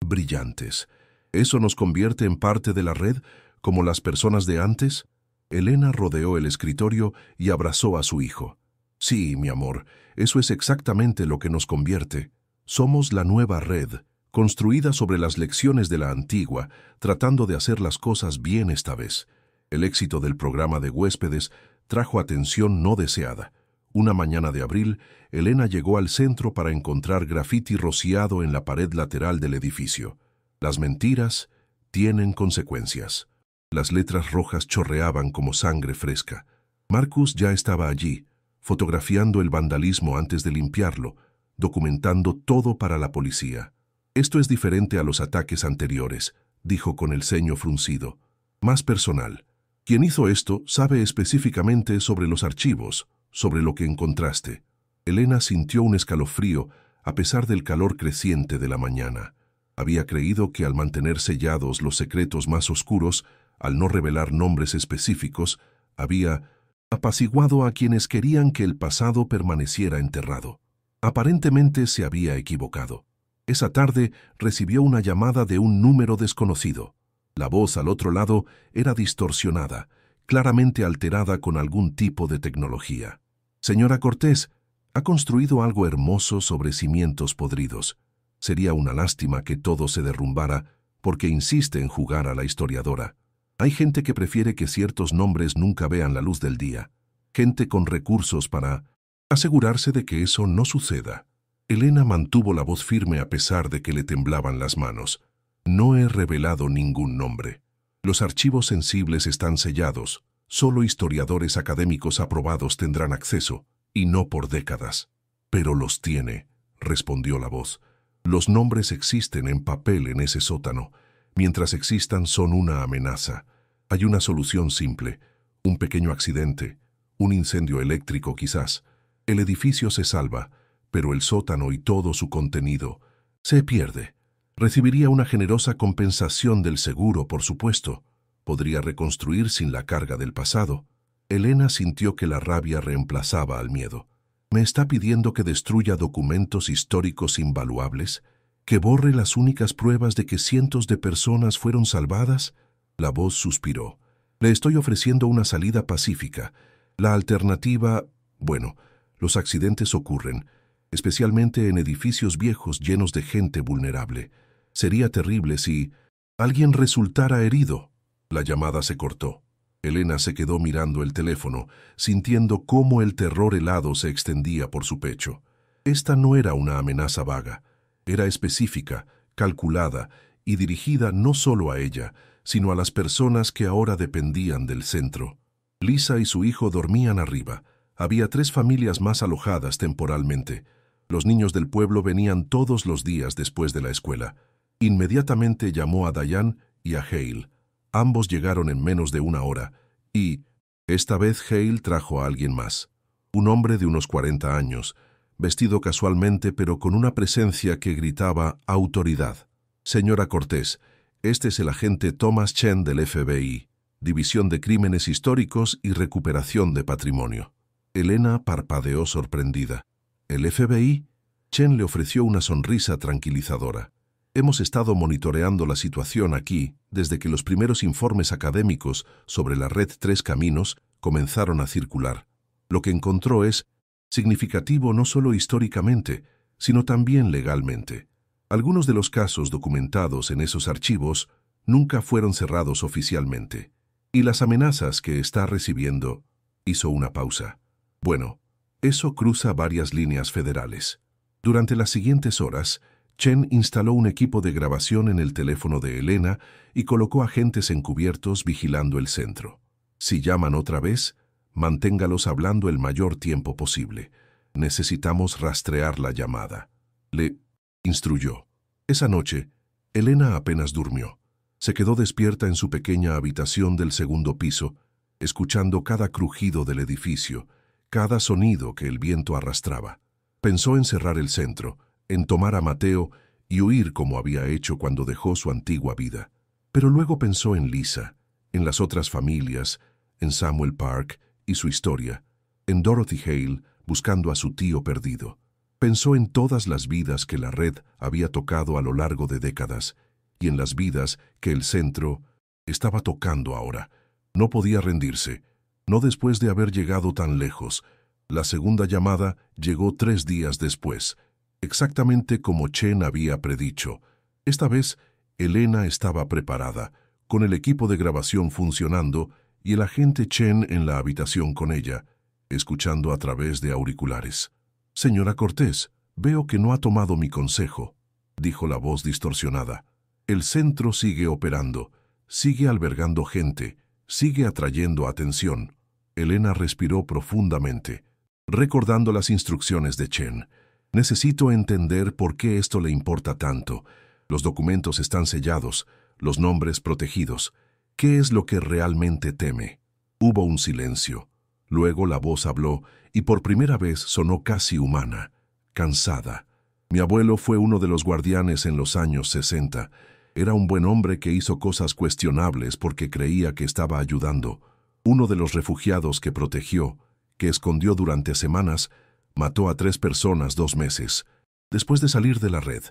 brillantes. ¿Eso nos convierte en parte de la red, como las personas de antes? Elena rodeó el escritorio y abrazó a su hijo. Sí, mi amor, eso es exactamente lo que nos convierte. Somos la nueva red, construida sobre las lecciones de la antigua, tratando de hacer las cosas bien esta vez. El éxito del programa de huéspedes trajo atención no deseada. Una mañana de abril, Elena llegó al centro para encontrar grafiti rociado en la pared lateral del edificio. Las mentiras tienen consecuencias. Las letras rojas chorreaban como sangre fresca. Marcus ya estaba allí, fotografiando el vandalismo antes de limpiarlo, documentando todo para la policía. Esto es diferente a los ataques anteriores, dijo con el ceño fruncido. Más personal. Quien hizo esto sabe específicamente sobre los archivos, sobre lo que encontraste. Elena sintió un escalofrío a pesar del calor creciente de la mañana. Había creído que al mantener sellados los secretos más oscuros, al no revelar nombres específicos, había apaciguado a quienes querían que el pasado permaneciera enterrado. Aparentemente se había equivocado. Esa tarde recibió una llamada de un número desconocido. La voz al otro lado era distorsionada, claramente alterada con algún tipo de tecnología. Señora Cortés, ha construido algo hermoso sobre cimientos podridos. Sería una lástima que todo se derrumbara porque insiste en jugar a la historiadora. Hay gente que prefiere que ciertos nombres nunca vean la luz del día. Gente con recursos para asegurarse de que eso no suceda. Elena mantuvo la voz firme a pesar de que le temblaban las manos. No he revelado ningún nombre. Los archivos sensibles están sellados. Solo historiadores académicos aprobados tendrán acceso, y no por décadas. Pero los tiene, respondió la voz. Los nombres existen en papel en ese sótano. Mientras existan son una amenaza. Hay una solución simple. Un pequeño accidente. Un incendio eléctrico quizás. El edificio se salva, pero el sótano y todo su contenido se pierde. Recibiría una generosa compensación del seguro, por supuesto. Podría reconstruir sin la carga del pasado. Elena sintió que la rabia reemplazaba al miedo. ¿Me está pidiendo que destruya documentos históricos invaluables? ¿Que borre las únicas pruebas de que cientos de personas fueron salvadas? La voz suspiró. Le estoy ofreciendo una salida pacífica. La alternativa... Bueno, los accidentes ocurren, especialmente en edificios viejos llenos de gente vulnerable. Sería terrible si alguien resultara herido. La llamada se cortó. Elena se quedó mirando el teléfono, sintiendo cómo el terror helado se extendía por su pecho. Esta no era una amenaza vaga. Era específica, calculada y dirigida no solo a ella, sino a las personas que ahora dependían del centro. Lisa y su hijo dormían arriba. Había 3 familias más alojadas temporalmente. Los niños del pueblo venían todos los días después de la escuela. Inmediatamente llamó a Diane y a Hale. Ambos llegaron en menos de una hora, y esta vez Hale trajo a alguien más. Un hombre de unos 40 años, vestido casualmente pero con una presencia que gritaba autoridad. Señora Cortés, este es el agente Thomas Chen del FBI, División de Crímenes Históricos y Recuperación de Patrimonio. Elena parpadeó sorprendida. ¿El FBI? Chen le ofreció una sonrisa tranquilizadora. Hemos estado monitoreando la situación aquí desde que los primeros informes académicos sobre la Red Tres Caminos comenzaron a circular. Lo que encontró es significativo no solo históricamente, sino también legalmente. Algunos de los casos documentados en esos archivos nunca fueron cerrados oficialmente. Y las amenazas que está recibiendo... Hizo una pausa. Bueno, eso cruza varias líneas federales. Durante las siguientes horas, Chen instaló un equipo de grabación en el teléfono de Elena y colocó agentes encubiertos vigilando el centro. Si llaman otra vez, manténgalos hablando el mayor tiempo posible. Necesitamos rastrear la llamada. Le instruyó. Esa noche, Elena apenas durmió. Se quedó despierta en su pequeña habitación del segundo piso escuchando cada crujido del edificio, cada sonido que el viento arrastraba. Pensó en cerrar el centro, en tomar a Mateo y huir como había hecho cuando dejó su antigua vida. Pero luego pensó en Lisa, en las otras familias, en Samuel Park y su historia, en Dorothy Hale buscando a su tío perdido. Pensó en todas las vidas que la red había tocado a lo largo de décadas y en las vidas que el centro estaba tocando ahora. No podía rendirse, no después de haber llegado tan lejos. La segunda llamada llegó 3 días después, exactamente como Chen había predicho. Esta vez, Elena estaba preparada, con el equipo de grabación funcionando y el agente Chen en la habitación con ella, escuchando a través de auriculares. «Señora Cortés, veo que no ha tomado mi consejo», dijo la voz distorsionada. «El centro sigue operando, sigue albergando gente, sigue atrayendo atención». Elena respiró profundamente, recordando las instrucciones de Chen. «Necesito entender por qué esto le importa tanto. Los documentos están sellados, los nombres protegidos. ¿Qué es lo que realmente teme?» Hubo un silencio. Luego la voz habló y por primera vez sonó casi humana, cansada. «Mi abuelo fue uno de los guardianes en los años 60. Era un buen hombre que hizo cosas cuestionables porque creía que estaba ayudando. Uno de los refugiados que protegió, que escondió durante semanas, mató a 3 personas 2 meses. Después de salir de la red,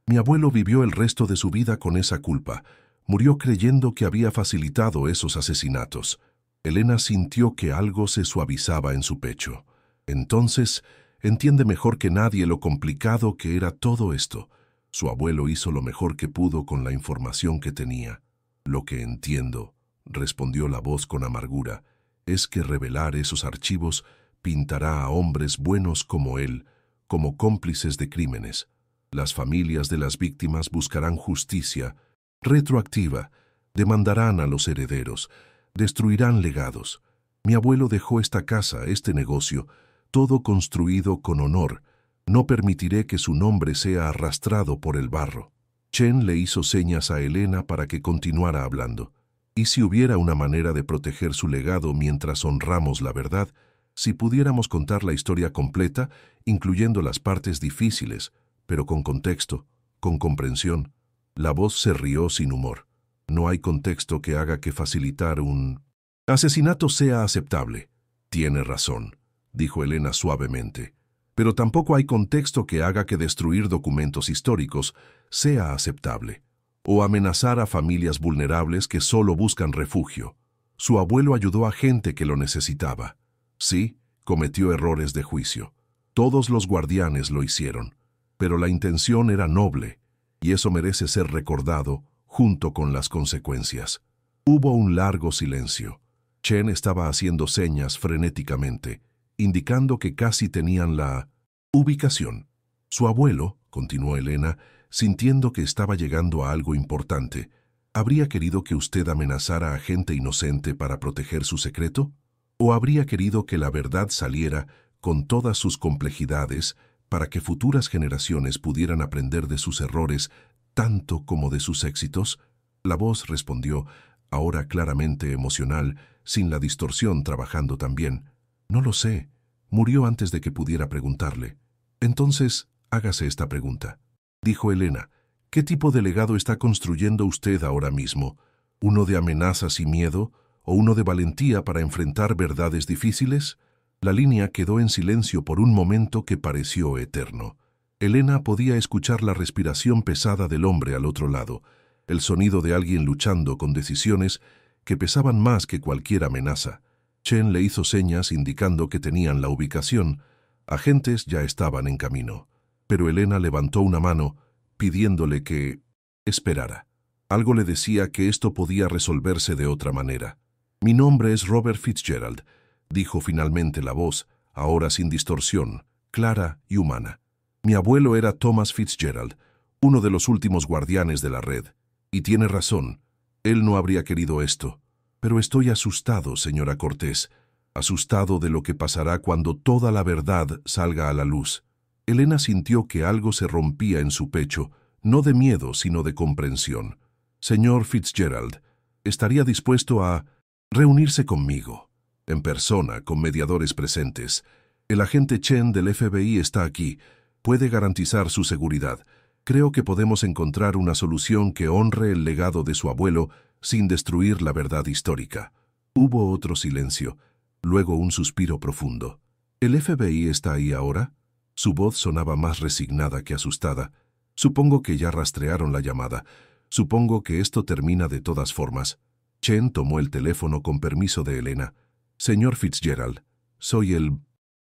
mi abuelo vivió el resto de su vida con esa culpa. Murió creyendo que había facilitado esos asesinatos». Elena sintió que algo se suavizaba en su pecho. Entonces, entiende mejor que nadie lo complicado que era todo esto. Su abuelo hizo lo mejor que pudo con la información que tenía. «Lo que entiendo», respondió la voz con amargura, «es que revelar esos archivos pintará a hombres buenos como él, como cómplices de crímenes. Las familias de las víctimas buscarán justicia retroactiva, demandarán a los herederos, destruirán legados. Mi abuelo dejó esta casa, este negocio, todo construido con honor. No permitiré que su nombre sea arrastrado por el barro». Chen le hizo señas a Elena para que continuara hablando. «¿Y si hubiera una manera de proteger su legado mientras honramos la verdad? Si pudiéramos contar la historia completa, incluyendo las partes difíciles, pero con contexto, con comprensión». La voz se rió sin humor. «No hay contexto que haga que facilitar un asesinato sea aceptable». «Tiene razón», dijo Elena suavemente. «Pero tampoco hay contexto que haga que destruir documentos históricos sea aceptable, o amenazar a familias vulnerables que solo buscan refugio. Su abuelo ayudó a gente que lo necesitaba. Sí, cometió errores de juicio. Todos los guardianes lo hicieron, pero la intención era noble, y eso merece ser recordado junto con las consecuencias». Hubo un largo silencio. Chen estaba haciendo señas frenéticamente, indicando que casi tenían la ubicación. «Su abuelo», continuó Elena, sintiendo que estaba llegando a algo importante, «¿habría querido que usted amenazara a gente inocente para proteger su secreto? ¿O habría querido que la verdad saliera con todas sus complejidades para que futuras generaciones pudieran aprender de sus errores tanto como de sus éxitos?» La voz respondió, ahora claramente emocional, sin la distorsión trabajando también. «No lo sé. Murió antes de que pudiera preguntarle». «Entonces, hágase esta pregunta», dijo Elena. «¿Qué tipo de legado está construyendo usted ahora mismo? ¿Uno de amenazas y miedo? ¿O uno de valentía para enfrentar verdades difíciles?» La línea quedó en silencio por un momento que pareció eterno. Elena podía escuchar la respiración pesada del hombre al otro lado, el sonido de alguien luchando con decisiones que pesaban más que cualquier amenaza. Chen le hizo señas indicando que tenían la ubicación. Agentes ya estaban en camino. Pero Elena levantó una mano, pidiéndole que esperara. Algo le decía que esto podía resolverse de otra manera. «Mi nombre es Robert Fitzgerald», dijo finalmente la voz, ahora sin distorsión, clara y humana. «Mi abuelo era Thomas Fitzgerald, uno de los últimos guardianes de la red. Y tiene razón, él no habría querido esto. Pero estoy asustado, señora Cortés, asustado de lo que pasará cuando toda la verdad salga a la luz». Elena sintió que algo se rompía en su pecho, no de miedo, sino de comprensión. «Señor Fitzgerald, ¿estaría dispuesto a Reunirse conmigo, en persona, con mediadores presentes. El agente Chen del FBI está aquí. Puede garantizar su seguridad. Creo que podemos encontrar una solución que honre el legado de su abuelo sin destruir la verdad histórica. Hubo otro silencio, luego un suspiro profundo. ¿El FBI está ahí ahora? Su voz sonaba más resignada que asustada. Supongo que ya rastrearon la llamada. Supongo que esto termina de todas formas. Chen tomó el teléfono con permiso de Elena. Señor Fitzgerald, soy el...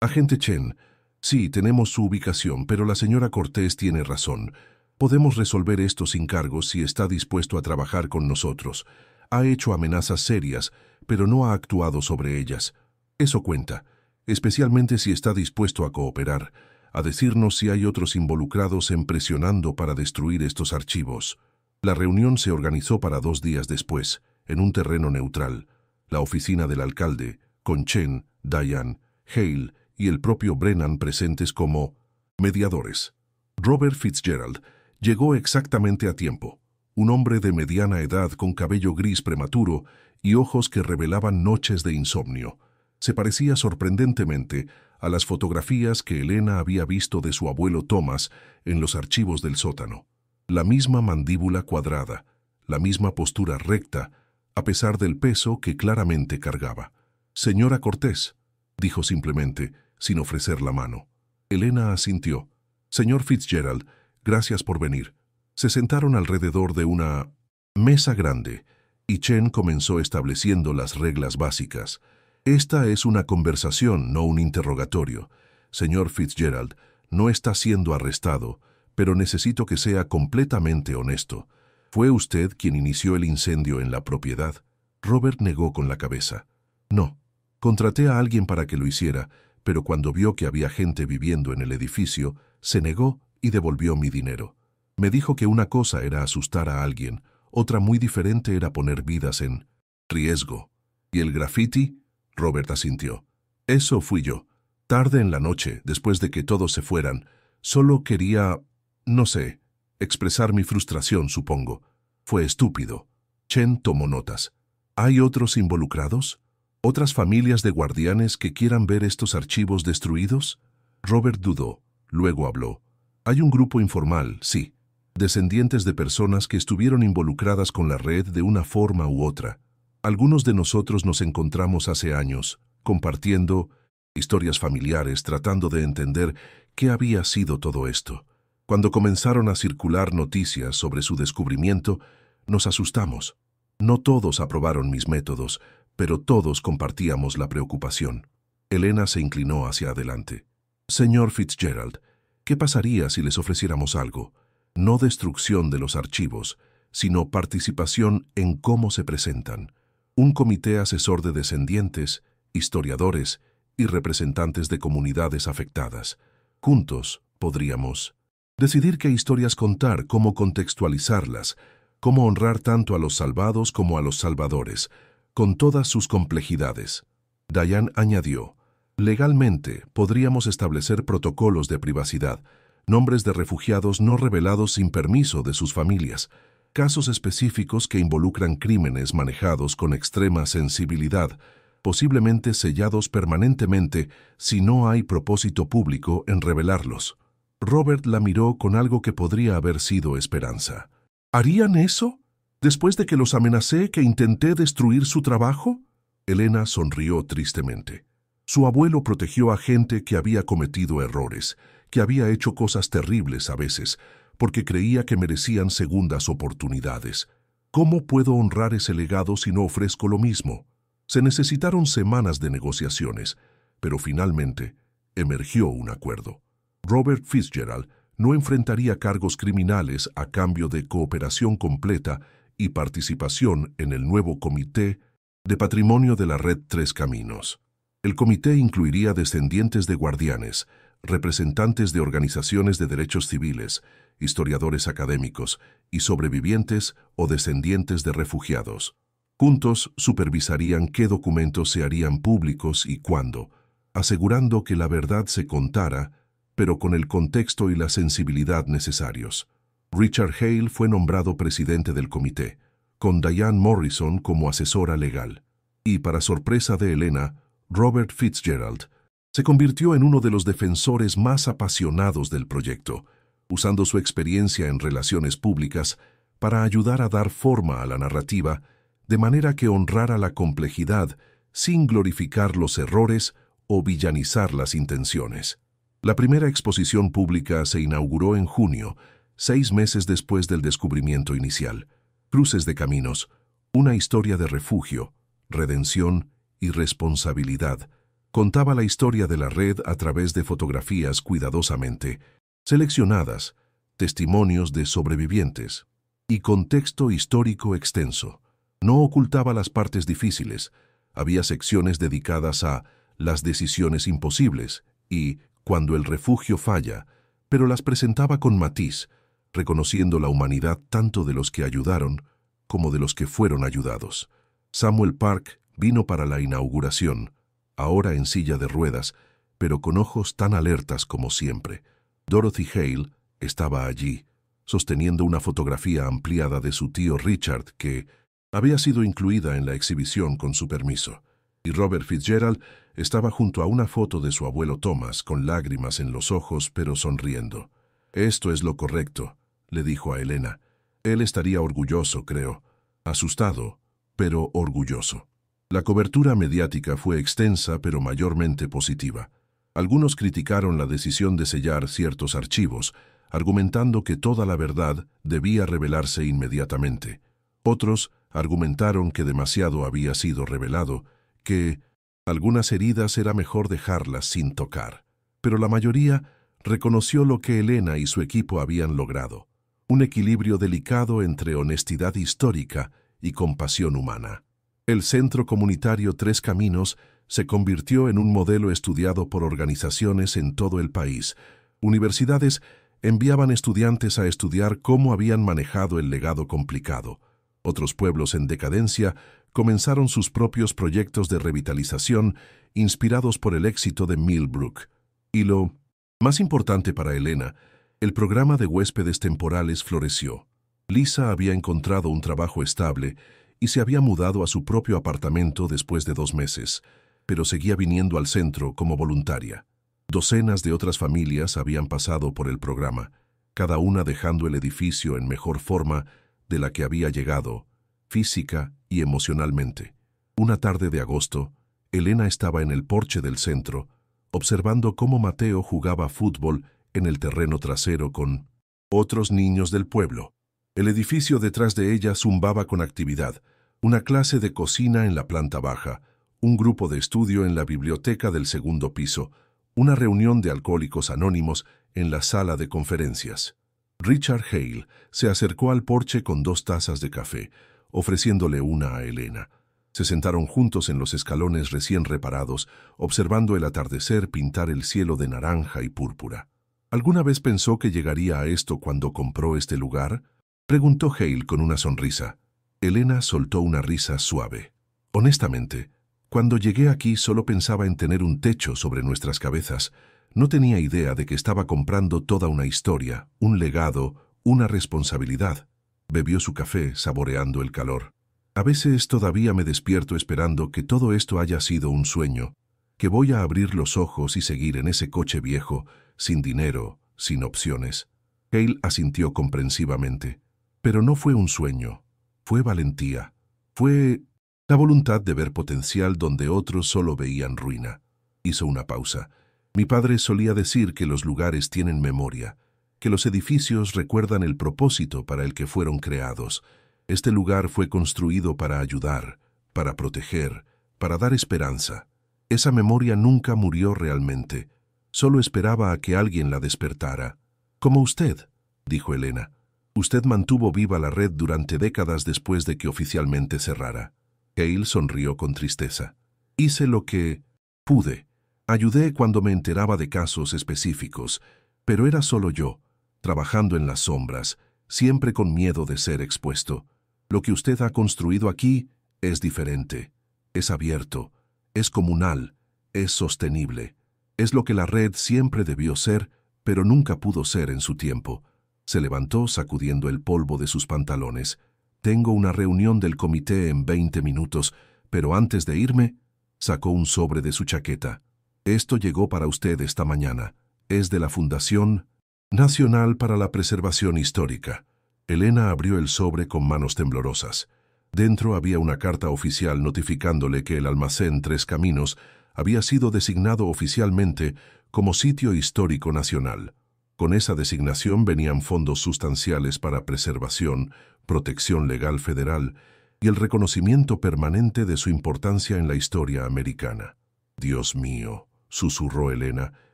Agente Chen. Sí, tenemos su ubicación, pero la señora Cortés tiene razón. Podemos resolver esto sin cargos si está dispuesto a trabajar con nosotros. Ha hecho amenazas serias, pero no ha actuado sobre ellas. Eso cuenta, especialmente si está dispuesto a cooperar, a decirnos si hay otros involucrados en presionando para destruir estos archivos. La reunión se organizó para 2 días después, en un terreno neutral. La oficina del alcalde, con Chen, Diane, Hale y el propio Brennan presentes como mediadores. Robert Fitzgerald llegó exactamente a tiempo. Un hombre de mediana edad con cabello gris prematuro y ojos que revelaban noches de insomnio. Se parecía sorprendentemente a las fotografías que Elena había visto de su abuelo Thomas en los archivos del sótano. La misma mandíbula cuadrada, la misma postura recta, a pesar del peso que claramente cargaba. «Señora Cortés», dijo simplemente, sin ofrecer la mano. Elena asintió. «Señor Fitzgerald, gracias por venir». Se sentaron alrededor de una mesa grande, y Chen comenzó estableciendo las reglas básicas. «Esta es una conversación, no un interrogatorio. Señor Fitzgerald, no está siendo arrestado, pero necesito que sea completamente honesto. ¿Fue usted quien inició el incendio en la propiedad?» Robert negó con la cabeza. «No. Contraté a alguien para que lo hiciera, pero cuando vio que había gente viviendo en el edificio, se negó y devolvió mi dinero. Me dijo que una cosa era asustar a alguien, otra muy diferente era poner vidas en riesgo. ¿Y el graffiti?» Robert asintió. «Eso fui yo. Tarde en la noche, después de que todos se fueran. Solo quería, no sé, expresar mi frustración, supongo. Fue estúpido». Chen tomó notas. «¿Hay otros involucrados? ¿Otras familias de guardianes que quieran ver estos archivos destruidos?» Robert dudó. Luego habló. «Hay un grupo informal, sí. Descendientes de personas que estuvieron involucradas con la red de una forma u otra. Algunos de nosotros nos encontramos hace años, compartiendo historias familiares, tratando de entender qué había sido todo esto. Cuando comenzaron a circular noticias sobre su descubrimiento, nos asustamos. No todos aprobaron mis métodos, pero todos compartíamos la preocupación». Elena se inclinó hacia adelante. «Señor Fitzgerald, ¿qué pasaría si les ofreciéramos algo? No destrucción de los archivos, sino participación en cómo se presentan. Un comité asesor de descendientes, historiadores y representantes de comunidades afectadas. Juntos podríamos decidir qué historias contar, cómo contextualizarlas, cómo honrar tanto a los salvados como a los salvadores, con todas sus complejidades». Diane añadió. «Legalmente podríamos establecer protocolos de privacidad, nombres de refugiados no revelados sin permiso de sus familias, casos específicos que involucran crímenes manejados con extrema sensibilidad, posiblemente sellados permanentemente si no hay propósito público en revelarlos». Robert la miró con algo que podría haber sido esperanza. «¿Harían eso? ¿Después de que los amenacé que intenté destruir su trabajo?» Elena sonrió tristemente. Su abuelo protegió a gente que había cometido errores, que había hecho cosas terribles a veces, porque creía que merecían segundas oportunidades. ¿Cómo puedo honrar ese legado si no ofrezco lo mismo? Se necesitaron semanas de negociaciones, pero finalmente emergió un acuerdo. Robert Fitzgerald no enfrentaría cargos criminales a cambio de cooperación completa y participación en el nuevo Comité de Patrimonio de la Red Tres Caminos. El comité incluiría descendientes de guardianes, representantes de organizaciones de derechos civiles, historiadores académicos y sobrevivientes o descendientes de refugiados. Juntos supervisarían qué documentos se harían públicos y cuándo, asegurando que la verdad se contara, pero con el contexto y la sensibilidad necesarios. Richard Hale fue nombrado presidente del comité, con Diane Morrison como asesora legal. Y, para sorpresa de Elena, Robert Fitzgerald se convirtió en uno de los defensores más apasionados del proyecto, usando su experiencia en relaciones públicas para ayudar a dar forma a la narrativa de manera que honrara la complejidad sin glorificar los errores o villanizar las intenciones. La primera exposición pública se inauguró en junio, 6 meses después del descubrimiento inicial. Cruces de Caminos, una historia de refugio, redención y responsabilidad, contaba la historia de la red a través de fotografías cuidadosamente seleccionadas, testimonios de sobrevivientes y contexto histórico extenso. No ocultaba las partes difíciles. Había secciones dedicadas a las decisiones imposibles y cuando el refugio falla, pero las presentaba con matiz, reconociendo la humanidad tanto de los que ayudaron como de los que fueron ayudados. Samuel Park vino para la inauguración, ahora en silla de ruedas, pero con ojos tan alertas como siempre. Dorothy Hale estaba allí, sosteniendo una fotografía ampliada de su tío Richard que había sido incluida en la exhibición con su permiso. Y Robert Fitzgerald estaba junto a una foto de su abuelo Thomas, con lágrimas en los ojos pero sonriendo. «Esto es lo correcto», le dijo a Elena. Él estaría orgulloso, creo. Asustado, pero orgulloso. La cobertura mediática fue extensa pero mayormente positiva. Algunos criticaron la decisión de sellar ciertos archivos, argumentando que toda la verdad debía revelarse inmediatamente. Otros argumentaron que demasiado había sido revelado, que algunas heridas era mejor dejarlas sin tocar. Pero la mayoría reconoció lo que Elena y su equipo habían logrado, un equilibrio delicado entre honestidad histórica y compasión humana. El Centro Comunitario Tres Caminos se convirtió en un modelo estudiado por organizaciones en todo el país. Universidades enviaban estudiantes a estudiar cómo habían manejado el legado complicado. Otros pueblos en decadencia comenzaron sus propios proyectos de revitalización inspirados por el éxito de Millbrook. Y lo más importante para Elena, el programa de huéspedes temporales floreció. Lisa había encontrado un trabajo estable y se había mudado a su propio apartamento después de 2 meses, pero seguía viniendo al centro como voluntaria. Docenas de otras familias habían pasado por el programa, cada una dejando el edificio en mejor forma de la que había llegado, física y emocionalmente. Una tarde de agosto, Elena estaba en el porche del centro, observando cómo Mateo jugaba fútbol en el terreno trasero con otros niños del pueblo. El edificio detrás de ella zumbaba con actividad, una clase de cocina en la planta baja, un grupo de estudio en la biblioteca del segundo piso, una reunión de alcohólicos anónimos en la sala de conferencias. Richard Hale se acercó al porche con 2 tazas de café, ofreciéndole una a Elena. Se sentaron juntos en los escalones recién reparados, observando el atardecer pintar el cielo de naranja y púrpura. ¿Alguna vez pensó que llegaría a esto cuando compró este lugar?, preguntó Hale con una sonrisa. Elena soltó una risa suave. Honestamente, cuando llegué aquí solo pensaba en tener un techo sobre nuestras cabezas. No tenía idea de que estaba comprando toda una historia, un legado, una responsabilidad. Bebió su café, saboreando el calor. A veces todavía me despierto esperando que todo esto haya sido un sueño, que voy a abrir los ojos y seguir en ese coche viejo, sin dinero, sin opciones. Hale asintió comprensivamente. Pero no fue un sueño, fue valentía, fue la voluntad de ver potencial donde otros solo veían ruina. Hizo una pausa. Mi padre solía decir que los lugares tienen memoria, que los edificios recuerdan el propósito para el que fueron creados. Este lugar fue construido para ayudar, para proteger, para dar esperanza. Esa memoria nunca murió realmente, solo esperaba a que alguien la despertara. Como usted, dijo Elena. Usted mantuvo viva la red durante décadas después de que oficialmente cerrara. Hale sonrió con tristeza. Hice lo que pude. Ayudé cuando me enteraba de casos específicos, pero era solo yo, trabajando en las sombras, siempre con miedo de ser expuesto. Lo que usted ha construido aquí es diferente. Es abierto, es comunal, es sostenible. Es lo que la red siempre debió ser, pero nunca pudo ser en su tiempo. Se levantó sacudiendo el polvo de sus pantalones. Tengo una reunión del comité en 20 minutos, Pero antes de irme, sacó un sobre de su chaqueta. Esto llegó para usted esta mañana. Es de la Fundación Nacional para la Preservación Histórica. Elena abrió el sobre con manos temblorosas. Dentro había una carta oficial notificándole que el almacén Tres Caminos había sido designado oficialmente como Sitio Histórico Nacional. Con esa designación venían fondos sustanciales para preservación, protección legal federal y el reconocimiento permanente de su importancia en la historia americana. «Dios mío», susurró Elena,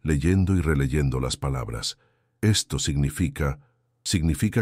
leyendo y releyendo las palabras. «Esto significa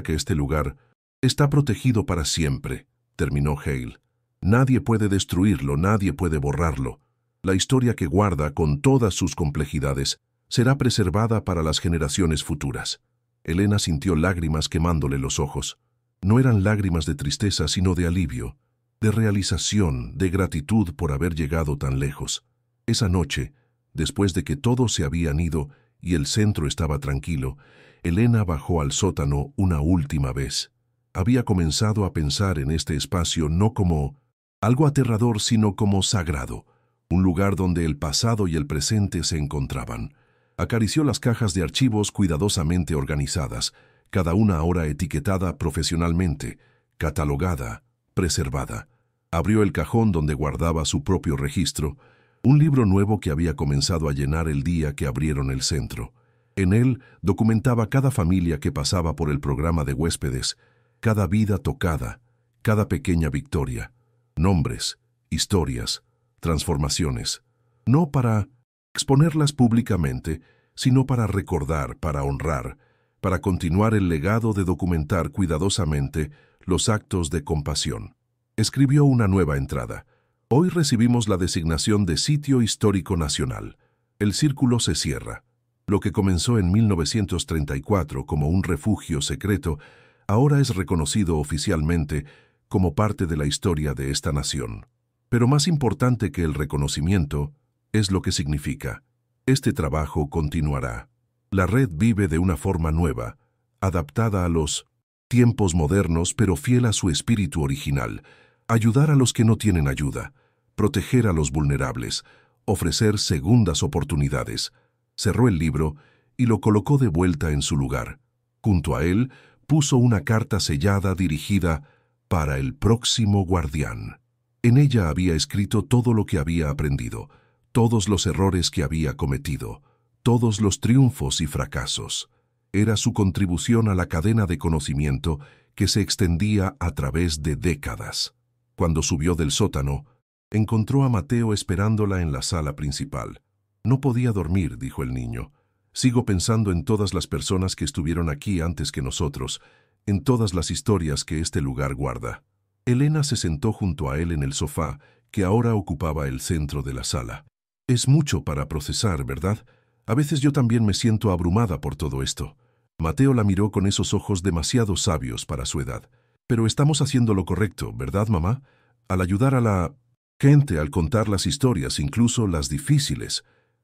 que este lugar está protegido para siempre», terminó Hale. «Nadie puede destruirlo, nadie puede borrarlo. La historia que guarda, con todas sus complejidades, será preservada para las generaciones futuras». Elena sintió lágrimas quemándole los ojos. No eran lágrimas de tristeza, sino de alivio, de realización, de gratitud por haber llegado tan lejos. Esa noche, después de que todos se habían ido y el centro estaba tranquilo, Elena bajó al sótano una última vez. Había comenzado a pensar en este espacio no como algo aterrador, sino como sagrado, un lugar donde el pasado y el presente se encontraban. Acarició las cajas de archivos cuidadosamente organizadas, cada una ahora etiquetada profesionalmente, catalogada, preservada. Abrió el cajón donde guardaba su propio registro, un libro nuevo que había comenzado a llenar el día que abrieron el centro. En él documentaba cada familia que pasaba por el programa de huéspedes, cada vida tocada, cada pequeña victoria, nombres, historias, transformaciones. No para exponerlas públicamente, sino para recordar, para honrar, para continuar el legado de documentar cuidadosamente los actos de compasión. Escribió una nueva entrada. «Hoy recibimos la designación de Sitio Histórico Nacional. El círculo se cierra. Lo que comenzó en 1934 como un refugio secreto, ahora es reconocido oficialmente como parte de la historia de esta nación. Pero más importante que el reconocimiento es lo que significa. Este trabajo continuará. La red vive de una forma nueva, adaptada a los tiempos modernos, pero fiel a su espíritu original. Ayudar a los que no tienen ayuda, proteger a los vulnerables, ofrecer segundas oportunidades». Cerró el libro y lo colocó de vuelta en su lugar. Junto a él puso una carta sellada dirigida para el próximo guardián. En ella había escrito todo lo que había aprendido, todos los errores que había cometido, todos los triunfos y fracasos. Era su contribución a la cadena de conocimiento que se extendía a través de décadas. Cuando subió del sótano, encontró a Mateo esperándola en la sala principal. «No podía dormir», dijo el niño. «Sigo pensando en todas las personas que estuvieron aquí antes que nosotros, en todas las historias que este lugar guarda». Elena se sentó junto a él en el sofá, que ahora ocupaba el centro de la sala. «Es mucho para procesar, ¿verdad? A veces yo también me siento abrumada por todo esto». Mateo la miró con esos ojos demasiado sabios para su edad. «Pero estamos haciendo lo correcto, ¿verdad, mamá? Al ayudar a la gente, al contar las historias, incluso las difíciles».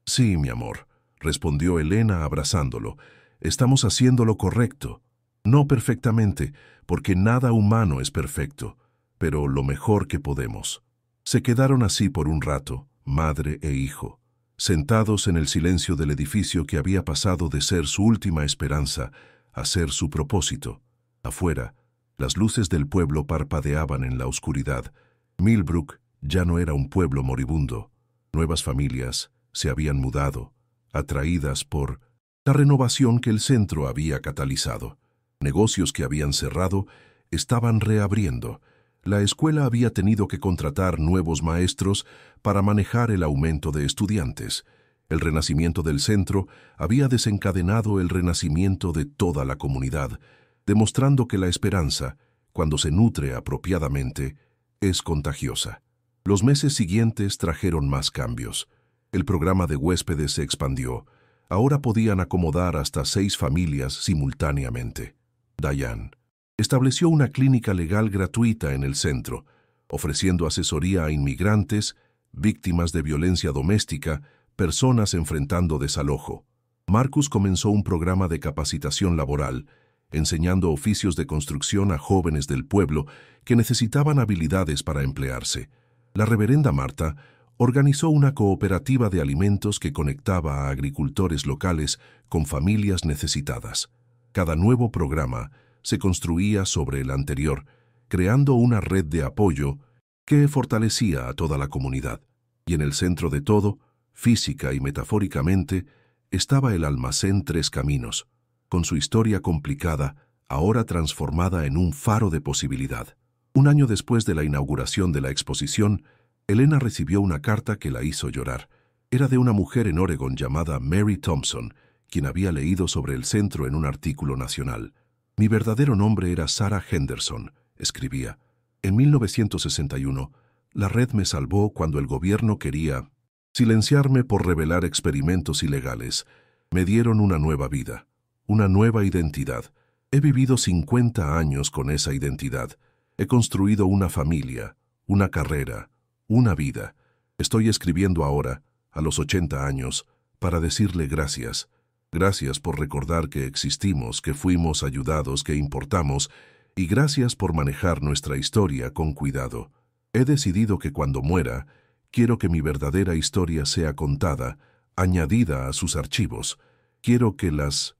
«Sí, mi amor», respondió Elena abrazándolo. «Estamos haciendo lo correcto. No perfectamente, porque nada humano es perfecto, pero lo mejor que podemos». Se quedaron así por un rato, madre e hijo, sentados en el silencio del edificio que había pasado de ser su última esperanza a ser su propósito. Afuera, las luces del pueblo parpadeaban en la oscuridad. Millbrook ya no era un pueblo moribundo. Nuevas familias se habían mudado, atraídas por la renovación que el centro había catalizado. Negocios que habían cerrado estaban reabriendo. La escuela había tenido que contratar nuevos maestros para manejar el aumento de estudiantes. El renacimiento del centro había desencadenado el renacimiento de toda la comunidad, demostrando que la esperanza, cuando se nutre apropiadamente, es contagiosa. Los meses siguientes trajeron más cambios. El programa de huéspedes se expandió. Ahora podían acomodar hasta 6 familias simultáneamente. Diane estableció una clínica legal gratuita en el centro, ofreciendo asesoría a inmigrantes, víctimas de violencia doméstica, personas enfrentando desalojo. Marcus comenzó un programa de capacitación laboral, enseñando oficios de construcción a jóvenes del pueblo que necesitaban habilidades para emplearse. La reverenda Marta organizó una cooperativa de alimentos que conectaba a agricultores locales con familias necesitadas. Cada nuevo programa se construía sobre el anterior, creando una red de apoyo que fortalecía a toda la comunidad. Y en el centro de todo, física y metafóricamente, estaba el almacén Tres Caminos, con su historia complicada, ahora transformada en un faro de posibilidad. Un año después de la inauguración de la exposición, Elena recibió una carta que la hizo llorar. Era de una mujer en Oregon llamada Mary Thompson, quien había leído sobre el centro en un artículo nacional. Mi verdadero nombre era Sarah Henderson, escribía. En 1961, la red me salvó cuando el gobierno quería silenciarme por revelar experimentos ilegales. Me dieron una nueva vida, una nueva identidad. He vivido 50 años con esa identidad. He construido una familia, una carrera, una vida. Estoy escribiendo ahora, a los 80 años, para decirle gracias. Gracias por recordar que existimos, que fuimos ayudados, que importamos, y gracias por manejar nuestra historia con cuidado. He decidido que cuando muera, quiero que mi verdadera historia sea contada, añadida a sus archivos. Quiero que las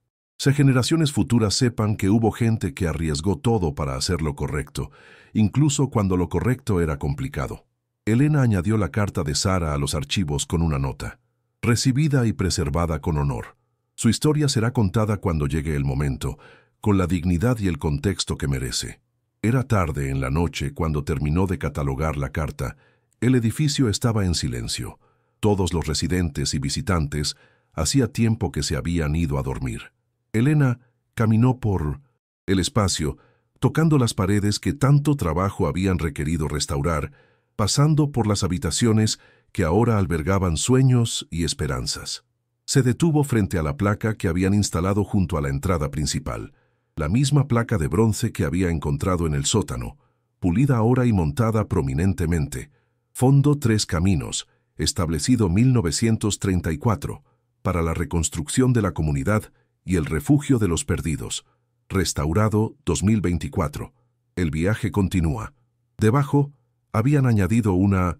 generaciones futuras sepan que hubo gente que arriesgó todo para hacer lo correcto, incluso cuando lo correcto era complicado. Elena añadió la carta de Sara a los archivos con una nota. Recibida y preservada con honor. Su historia será contada cuando llegue el momento, con la dignidad y el contexto que merece. Era tarde en la noche cuando terminó de catalogar la carta. El edificio estaba en silencio. Todos los residentes y visitantes hacía tiempo que se habían ido a dormir. Elena caminó por el espacio, tocando las paredes que tanto trabajo habían requerido restaurar, pasando por las habitaciones que ahora albergaban sueños y esperanzas. Se detuvo frente a la placa que habían instalado junto a la entrada principal, la misma placa de bronce que había encontrado en el sótano, pulida ahora y montada prominentemente. Fondo Tres Caminos, establecido 1934, para la reconstrucción de la comunidad y el refugio de los perdidos. Restaurado 2024. El viaje continúa. Debajo, habían añadido una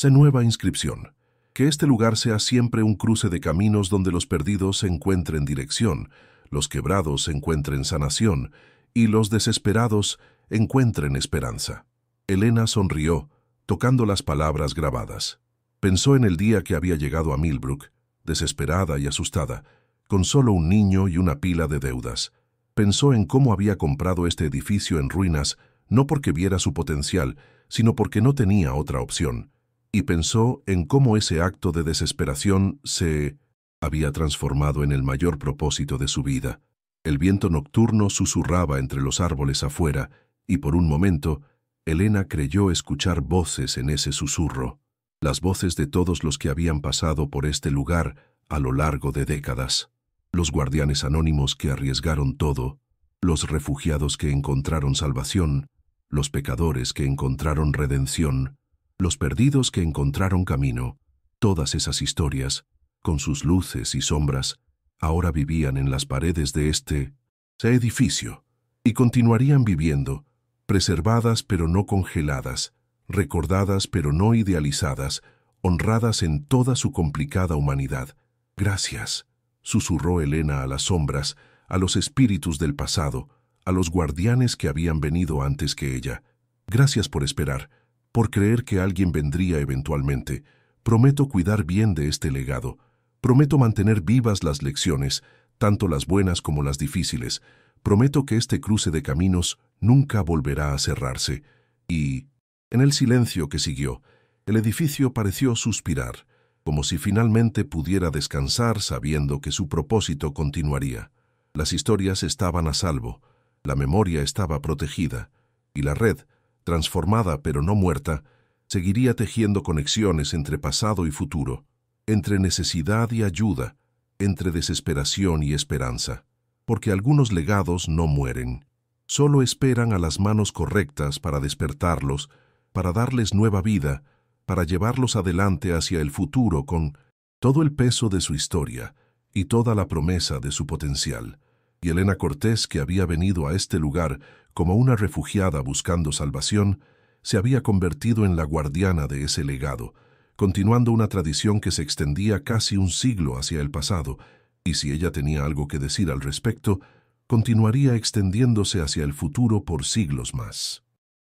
nueva inscripción. Que este lugar sea siempre un cruce de caminos donde los perdidos encuentren dirección, los quebrados encuentren sanación y los desesperados encuentren esperanza. Elena sonrió, tocando las palabras grabadas. Pensó en el día que había llegado a Millbrook, desesperada y asustada, con solo un niño y una pila de deudas. Pensó en cómo había comprado este edificio en ruinas, no porque viera su potencial, sino porque no tenía otra opción. Y pensó en cómo ese acto de desesperación se había transformado en el mayor propósito de su vida. El viento nocturno susurraba entre los árboles afuera, y por un momento, Elena creyó escuchar voces en ese susurro, las voces de todos los que habían pasado por este lugar a lo largo de décadas. Los guardianes anónimos que arriesgaron todo, los refugiados que encontraron salvación, los pecadores que encontraron redención, los perdidos que encontraron camino. Todas esas historias, con sus luces y sombras, ahora vivían en las paredes de este edificio y continuarían viviendo, preservadas pero no congeladas, recordadas pero no idealizadas, honradas en toda su complicada humanidad. Gracias, susurró Elena a las sombras, a los espíritus del pasado, a los guardianes que habían venido antes que ella. Gracias por esperar, por creer que alguien vendría eventualmente. Prometo cuidar bien de este legado. Prometo mantener vivas las lecciones, tanto las buenas como las difíciles. Prometo que este cruce de caminos nunca volverá a cerrarse. Y, en el silencio que siguió, el edificio pareció suspirar, como si finalmente pudiera descansar sabiendo que su propósito continuaría. Las historias estaban a salvo, la memoria estaba protegida, y la red, transformada pero no muerta, seguiría tejiendo conexiones entre pasado y futuro, entre necesidad y ayuda, entre desesperación y esperanza. Porque algunos legados no mueren, solo esperan a las manos correctas para despertarlos, para darles nueva vida, para llevarlos adelante hacia el futuro con todo el peso de su historia y toda la promesa de su potencial. Y Elena Cortés, que había venido a este lugar como una refugiada buscando salvación, se había convertido en la guardiana de ese legado, continuando una tradición que se extendía casi un siglo hacia el pasado, y si ella tenía algo que decir al respecto, continuaría extendiéndose hacia el futuro por siglos más.